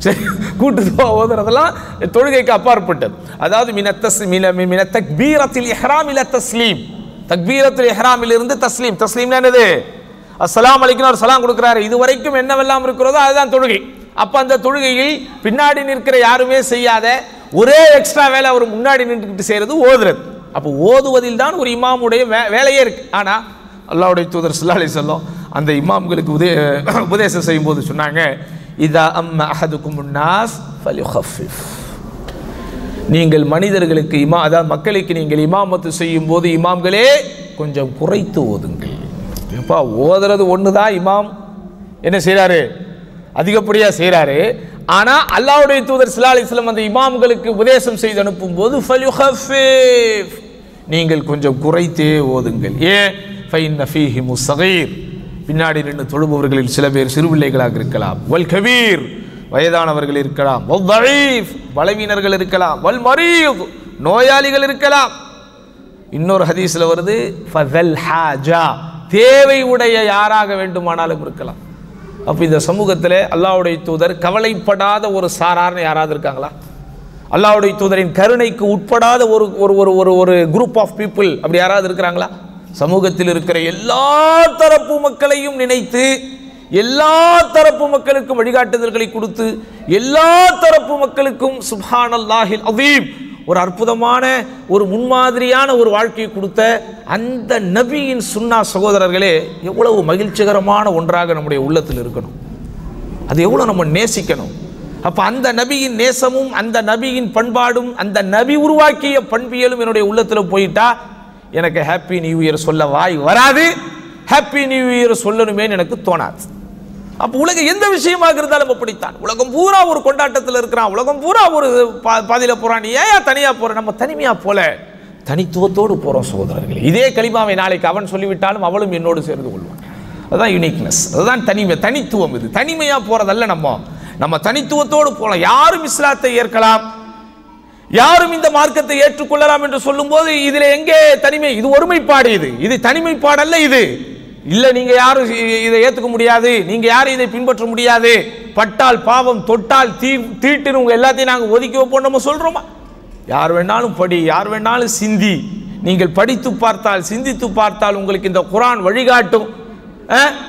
சரி, கூட்டுதுவா ஓதுறதெல்லாம் தொழுகைக்கு அப்பாற்பட்டது. அதாவது மின தக்பீரத்தில் இஹ்ராம் இல தஸ்லீம், தக்பீரத்தில் இஹ்ராமில் இருந்து தஸ்லீம். தஸ்லீம்னா என்னது? அஸ்ஸலாமு அலைக்கும் ஒரு சலாம் கொடுக்கிறாரு. இது வரைக்கும் என்னவெல்லாம் இருக்கிறதோ அதுதான் தொழுகை. அப்ப அந்த தொழுகையில் பின்னாடி நிற்கிற யாருமே செய்யாத ஒரே எக்ஸ்ட்ரா வேலை அவர் முன்னாடி நின்றுக்கிட்டு செய்யறது ஓதுறது. அப்போ ஓதுவதில் தான் ஒரு இமாமுடைய வேலையே இருக்கு. ஆனா அல்லாஹ்வுடைய தூதர் ஸல்லல்லாஹு அலைஹி வஸல்லம் அந்த இமாம்களுக்கு உபதேசம் செய்யும் போது சொன்னாங்க, இதா அம்மா அஹதுகுமுன் நாஸ் ஃபல்யுகஃபிஃப், நீங்கள் மனிதர்களுக்கு அதாவது மக்களுக்கு நீங்கள் இமாமத்து செய்யும் போது இமாம்களே கொஞ்சம் குறைத்து ஓதுங்கள். எப்பா ஓதுறது ஒண்ணுதான் இமாம் என்ன செய்யறாரு? அதிகப்படியா செய்யறாரு. ஆனா அல்லாஹ்வுடைய தூதர் ஸல்லல்லாஹு அலைஹி வஸல்லம் அந்த இமாம்களுக்கு உபதேசம் செய்து அனுப்பும் போது ஃபல்யுகஃபிஃப், நீங்கள் கொஞ்சம் குறைத்தே ஓதுங்கள். ஏன்? ஃபைன்ன ஃபீஹிமு ஸகீர், பின்னாடி நின்று தொழுபவர்களில் சில பேர் சிறுபிள்ளைகளாக இருக்கலாம், வல் கபீர் வயதானவர்கள் இருக்கலாம், வல் தஈஃப் பலவீனர்கள் இருக்கலாம், வல் மரீத் நோயாளிகள் இருக்கலாம். இன்னொரு ஹதீஸ்ல வருது ஃபதல் ஹாஜா, தேவை உடைய யாராக வேண்டுமானாலும் இருக்கலாம். அப்ப இந்த சமூகத்தில் அல்லாஹ்வுடைய தூதர் கவலைப்படாத ஒரு சாரார்னு யாராவது இருக்காங்களா? அல்லாஹ்வுடைய தூதரின் கருணைக்கு உட்படாத ஒரு ஒரு ஒரு ஒரு குரூப் ஆஃப் பீப்புள் அப்படி யாராவது இருக்கிறாங்களா? சமூகத்தில் இருக்கிற எல்லா தரப்பு மக்களையும் நினைத்து எல்லா தரப்பு மக்களுக்கும் வழிகாட்டுதல்களை கொடுத்து எல்லா தரப்பு மக்களுக்கும் சுப்ஹானல்லாஹில் அதீம் ஒரு அற்புதமான ஒரு முன்மாதிரியான ஒரு வாழ்க்கையை கொடுத்த அந்த நபியின் சுன்னா சகோதரர்களே, எவ்வளவு மகிழ்ச்சிகரமான ஒன்றாக நம்முடைய உள்ளத்தில் இருக்கணும். அது எவ்வளவு நம்ம நேசிக்கணும். அப்ப அந்த நபியின் நேசமும் அந்த நபியின் பண்பாடும் அந்த நபி உருவாக்கிய பண்பியலும் என்னுடைய உள்ளத்தில் போயிட்டா எனக்கு ஹாப்பி நியூ இயர் சொல்ல வாய் வராது, ஹாப்பி நியூ இயர் சொல்லணுமே எனக்கு தோணாது. அப்போ உலகம் எந்த விஷயமாக இருந்தாலும் அப்படித்தான். உலகம் பூரா ஒரு கொண்டாட்டத்தில் இருக்கிறான், உலகம் பூரா ஒரு பாதியில போறான். நீ ஏன் தனியா போற? நம்ம தனிமையா போல தனித்துவத்தோடு போறோம் சகோதரர்களே. இதே கலிமாவை நாளைக்கு அவன் சொல்லிவிட்டாலும் அவளும் என்னோடு சேர்ந்து கொள்வான். அதுதான் யூனிக்னஸ், அதுதான் தனிமை, தனித்துவம். இது தனிமையா போறதல்ல. நம்ம தனித்துவத்தோடு போலாம். யாரும் இஸ்லாத்தை ஏற்கலாம், யாரும் இந்த மார்க்கத்தை ஏற்றுக்கொள்ளலாம் என்று சொல்லும் போது இதுல எங்கே தனிமை? இது ஒருமைப்பாடு, இது தனிமைப்பாடு அல்ல. இது இல்ல, நீங்க யாரும் இதை ஏத்துக்க முடியாது, நீங்க யாரும் இதை பின்பற்ற முடியாது, பட்டால் பாவம் தொட்டால் தீட்டுன்னு உங்க எல்லாத்தையும் நாங்க ஒதுக்கி வைப்போம் நம்ம சொல்றோமா? யார் வேணாலும் படி, யார் வேணாலும் சிந்தி, நீங்கள் படித்து பார்த்தால் சிந்தித்து பார்த்தால் உங்களுக்கு இந்த குர்ஆன் வழிகாட்டும்,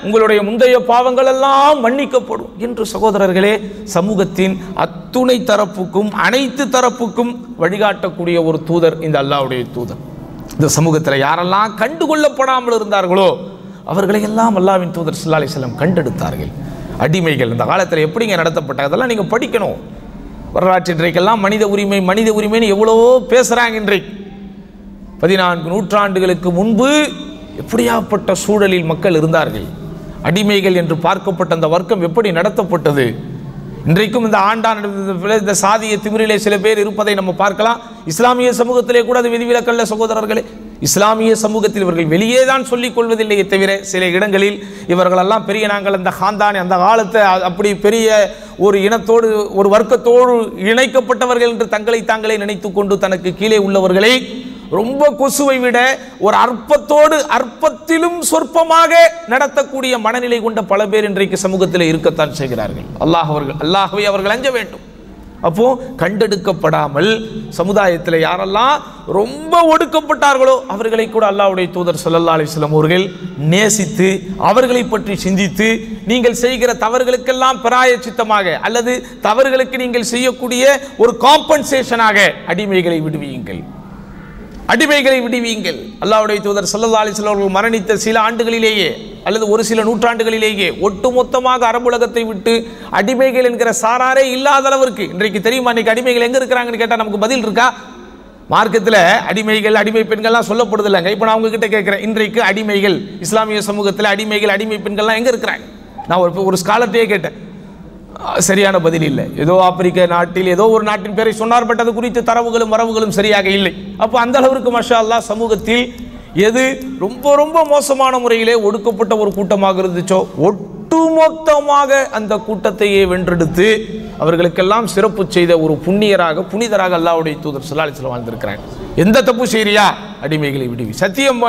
உங்களுடைய முந்தைய பாவங்கள் எல்லாம் மன்னிக்கப்படும் என்று சகோதரர்களே சமூகத்தின் அத்துணை தரப்புக்கும் அனைத்து தரப்புக்கும் வழிகாட்டக்கூடிய ஒரு தூதர் இந்த அல்லாஹ்வுடைய தூதர். இந்த சமூகத்தில் யாரெல்லாம் கண்டுகொள்ளப்படாமல் இருந்தார்களோ அவர்களை எல்லாம் அல்லாஹ்வின் தூதர் ஸல்லல்லாஹு அலைஹி வஸல்லம் கண்டெடுத்தார்கள். அடிமைகள் இந்த காலத்தில் எப்படிங்க நடத்தப்பட்டாங்க அதெல்லாம் நீங்கள் படிக்கணும். வரலாற்று இன்றைக்கெல்லாம் மனித உரிமைன்னு எவ்வளவோ பேசுகிறாங்க. இன்றைக்கு 14 நூற்றாண்டுகளுக்கு முன்பு எப்படியாப்பட்ட சூழலில் மக்கள் இருந்தார்கள், அடிமைகள் என்று பார்க்கப்பட்ட அந்த வர்க்கம் எப்படி நடத்தப்பட்டது. இன்றைக்கும் இந்த இந்த சாதிய திமிரிலே சில பேர் இருப்பதை நம்ம பார்க்கலாம். இஸ்லாமிய சமூகத்திலே கூட அது விதிவிலக்கல்ல சகோதரர்களே. இஸ்லாமிய சமூகத்தில் இவர்கள் வெளியே தான் சொல்லிக் கொள்வதில்லையே தவிர சில இடங்களில் இவர்களெல்லாம் பெரிய நாங்கள் அந்த ஹாந்தானி அந்த காலத்தை அப்படி பெரிய ஒரு இனத்தோடு ஒரு வர்க்கத்தோடு இணைக்கப்பட்டவர்கள் என்று தங்களை தாங்களே நினைத்து கொண்டு தனக்கு கீழே உள்ளவர்களை ரொம்ப கொசுவை விட ஒரு அற்பத்தோடு அற்பத்திலும் சொற்பமாக நடத்தக்கூடிய மனநிலை கொண்ட பல பேர் இன்றைக்கு சமூகத்தில் இருக்கத்தான் செய்கிறார்கள். அல்லாஹ்வை அவர்கள் அஞ்ச வேண்டும். அப்போ கண்டெடுக்கப்படாமல் சமுதாயத்தில் யாரெல்லாம் ரொம்ப ஒடுக்கப்பட்டார்களோ அவர்களை கூட அல்லாஹ்வுடைய தூதர் ஸல்லல்லாஹு அலைஹி வஸல்லம் அவர்கள் நேசித்து அவர்களை பற்றி சிந்தித்து நீங்கள் செய்கிற தவறுகளுக்கெல்லாம் பிராயச்சித்தமாக அல்லது தவறுகளுக்கு நீங்கள் செய்யக்கூடிய ஒரு காம்பன்சேஷனாக அடிமைகளை விடுவியுங்கள். அல்லாஹ்வுடைய தூதர் ஸல்லல்லாஹு அலைஹி வஸல்லம் அவர்கள் மரணித்த சில ஆண்டுகளிலேயே அல்லது ஒரு சில நூற்றாண்டுகளிலேயே ஒட்டுமொத்தமாக அரபுலகத்தை விட்டு அடிமைகள் என்கிற சாராரே இல்லாத அளவிற்கு இன்றைக்கு தெரியுமா? இன்னைக்கு அடிமைகள் எங்க இருக்கிறாங்கன்னு கேட்டால் நமக்கு பதில் இருக்கா? மார்க்கத்தில் அடிமைகள் அடிமை பெண்கள்லாம் சொல்லப்படுதில்லைங்க. இப்போ நான் உங்ககிட்ட கேட்குறேன், இன்றைக்கு அடிமைகள் இஸ்லாமிய சமூகத்தில் அடிமைகள் அடிமை பெண்கள்லாம் எங்கே இருக்கிறாங்க? நான் ஒரு ஸ்காலர்ட்டையே கேட்டேன், சரியான பதில் இல்லை. ஏதோ ஆப்பிரிக்க நாட்டில் ஏதோ ஒரு நாட்டின் பேரை சொன்னார், பட் அது குறித்து தரவுகளும் வரவுகளும் சரியாக இல்லை. அப்போ அந்த அளவிற்கு மாஷா அல்லாஹ் சமூகத்தில் எது ரொம்ப ரொம்ப மோசமான முறையிலே ஒடுக்கப்பட்ட ஒரு கூட்டமாக இருந்துச்சோ ஒட்டுமொத்தமாக அந்த கூட்டத்தையே வென்றெடுத்து அவர்களுக்கெல்லாம் சிறப்பு செய்த ஒரு புனிதராக அல்லாஹ்வுடைய தூதர் ஸல்லல்லாஹு அலைஹி வஸல்லம் வாழ்ந்திருக்கிறாங்க. எந்த தப்பு செய்யறியா? அடிமைகளை விடுவி. சத்தியம்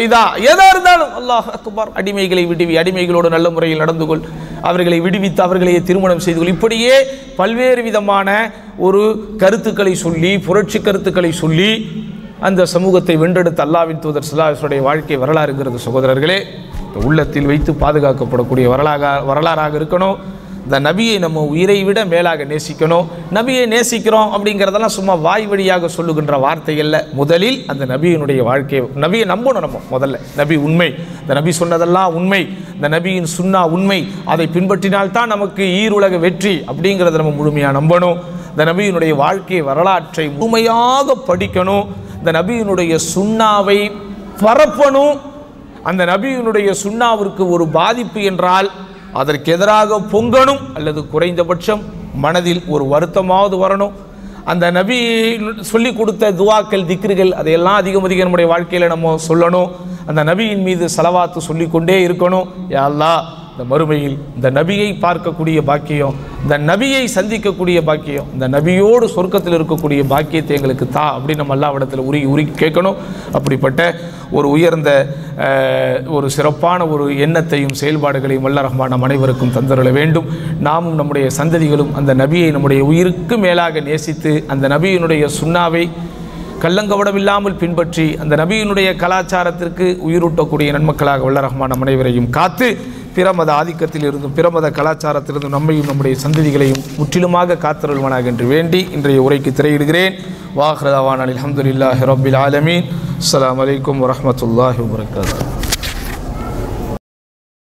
இதா எதா இருந்தாலும் அல்லாஹ் அக்பர், அடிமைகளை விடுவி, அடிமைகளோடு நல்ல முறையில் நடந்து கொள், அவர்களை விடுவித்து அவர்களையே திருமணம் செய்து கொள். இப்படியே பல்வேறு விதமான ஒரு கருத்துக்களை சொல்லி புரட்சி கருத்துக்களை சொல்லி அந்த சமூகத்தை வென்றெடுத்த அல்லாஹ்வின் தூதர் ஸல்லல்லாஹு அலைஹி வஸல்லம் வாழ்க்கை வரலாறுங்கிறது சகோதரர்களே உள்ளத்தில் வைத்து பாதுகாக்கப்படக்கூடிய வரலாறாக இருக்கணும். இந்த நபியை நம்ம உயிரை விட மேலாக நேசிக்கணும். நபியை நேசிக்கிறோம் அப்படிங்கிறதெல்லாம் சும்மா வாய் வழியாக சொல்லுகின்ற வார்த்தைகள்ல. முதலில் அந்த நபியினுடைய வாழ்க்கையை நபியை நம்பணும். நம்ம முதல்ல நபி உண்மை, இந்த நபி சொன்னதெல்லாம் உண்மை, இந்த நபியின் சுன்னா உண்மை, அதை பின்பற்றினால்தான் நமக்கு ஈருலக வெற்றி அப்படிங்கிறத நம்ம முழுமையாக நம்பணும். இந்த நபியினுடைய வாழ்க்கை வரலாற்றை முழுமையாக படிக்கணும். இந்த நபியினுடைய சுன்னாவை பரப்பணும். அந்த நபியினுடைய சுன்னாவிற்கு ஒரு பாதிப்பு என்றால் அதற்கு எதிராக பொங்கணும், அல்லது குறைந்தபட்சம் மனதில் ஒரு வருத்தமாவது வரணும். அந்த நபி சொல்லி கொடுத்த துவாக்கள் திக்ருகள் அதையெல்லாம் அதிகம் நம்முடைய வாழ்க்கையில் நம்ம சொல்லணும். அந்த நபியின் மீது ஸலவாத்து சொல்லிக்கொண்டே இருக்கணும். யா அல்லாஹ், இந்த மறுமையில் இந்த நபியை பார்க்கக்கூடிய பாக்கியம், இந்த நபியை சந்திக்கக்கூடிய பாக்கியம், இந்த நபியோடு சொர்க்கத்தில் இருக்கக்கூடிய பாக்கியத்தை எங்களுக்கு தா அப்படின்னு நம்ம அல்லாஹ்விடத்தில் உருகி கேட்கணும். அப்படிப்பட்ட ஒரு உயர்ந்த ஒரு சிறப்பான ஒரு எண்ணத்தையும் செயல்பாடுகளையும் வல்ல ரஹ்மான் நம் அனைவருக்கும் தந்தருள வேண்டும். நாமும் நம்முடைய சந்ததிகளும் அந்த நபியை நம்முடைய உயிருக்கு மேலாக நேசித்து அந்த நபியினுடைய சுன்னாவை கள்ளங்கவடமில்லாமல் பின்பற்றி அந்த நபியினுடைய கலாச்சாரத்திற்கு உயிரூட்டக்கூடிய நன்மக்களாக வல்ல ரஹ்மான் நம் அனைவரையும் காத்து பிரமத ஆதிக்கத்தில் இருந்தும் பிரமத கலாச்சாரத்திலிருந்தும் நம்மையும் நம்முடைய சந்ததிகளையும் முற்றிலுமாக காத்தருள்வானாக என்று வேண்டி இன்றைய உரைக்கு திரையிடுகிறேன். வாஹ்ரதாவான் அல்ஹம்துலில்லாஹி ரப்பில் ஆலமீன். அஸ்ஸலாமு அலைக்கும் வரஹ்மத்துல்லாஹி வபரகாத்துஹு.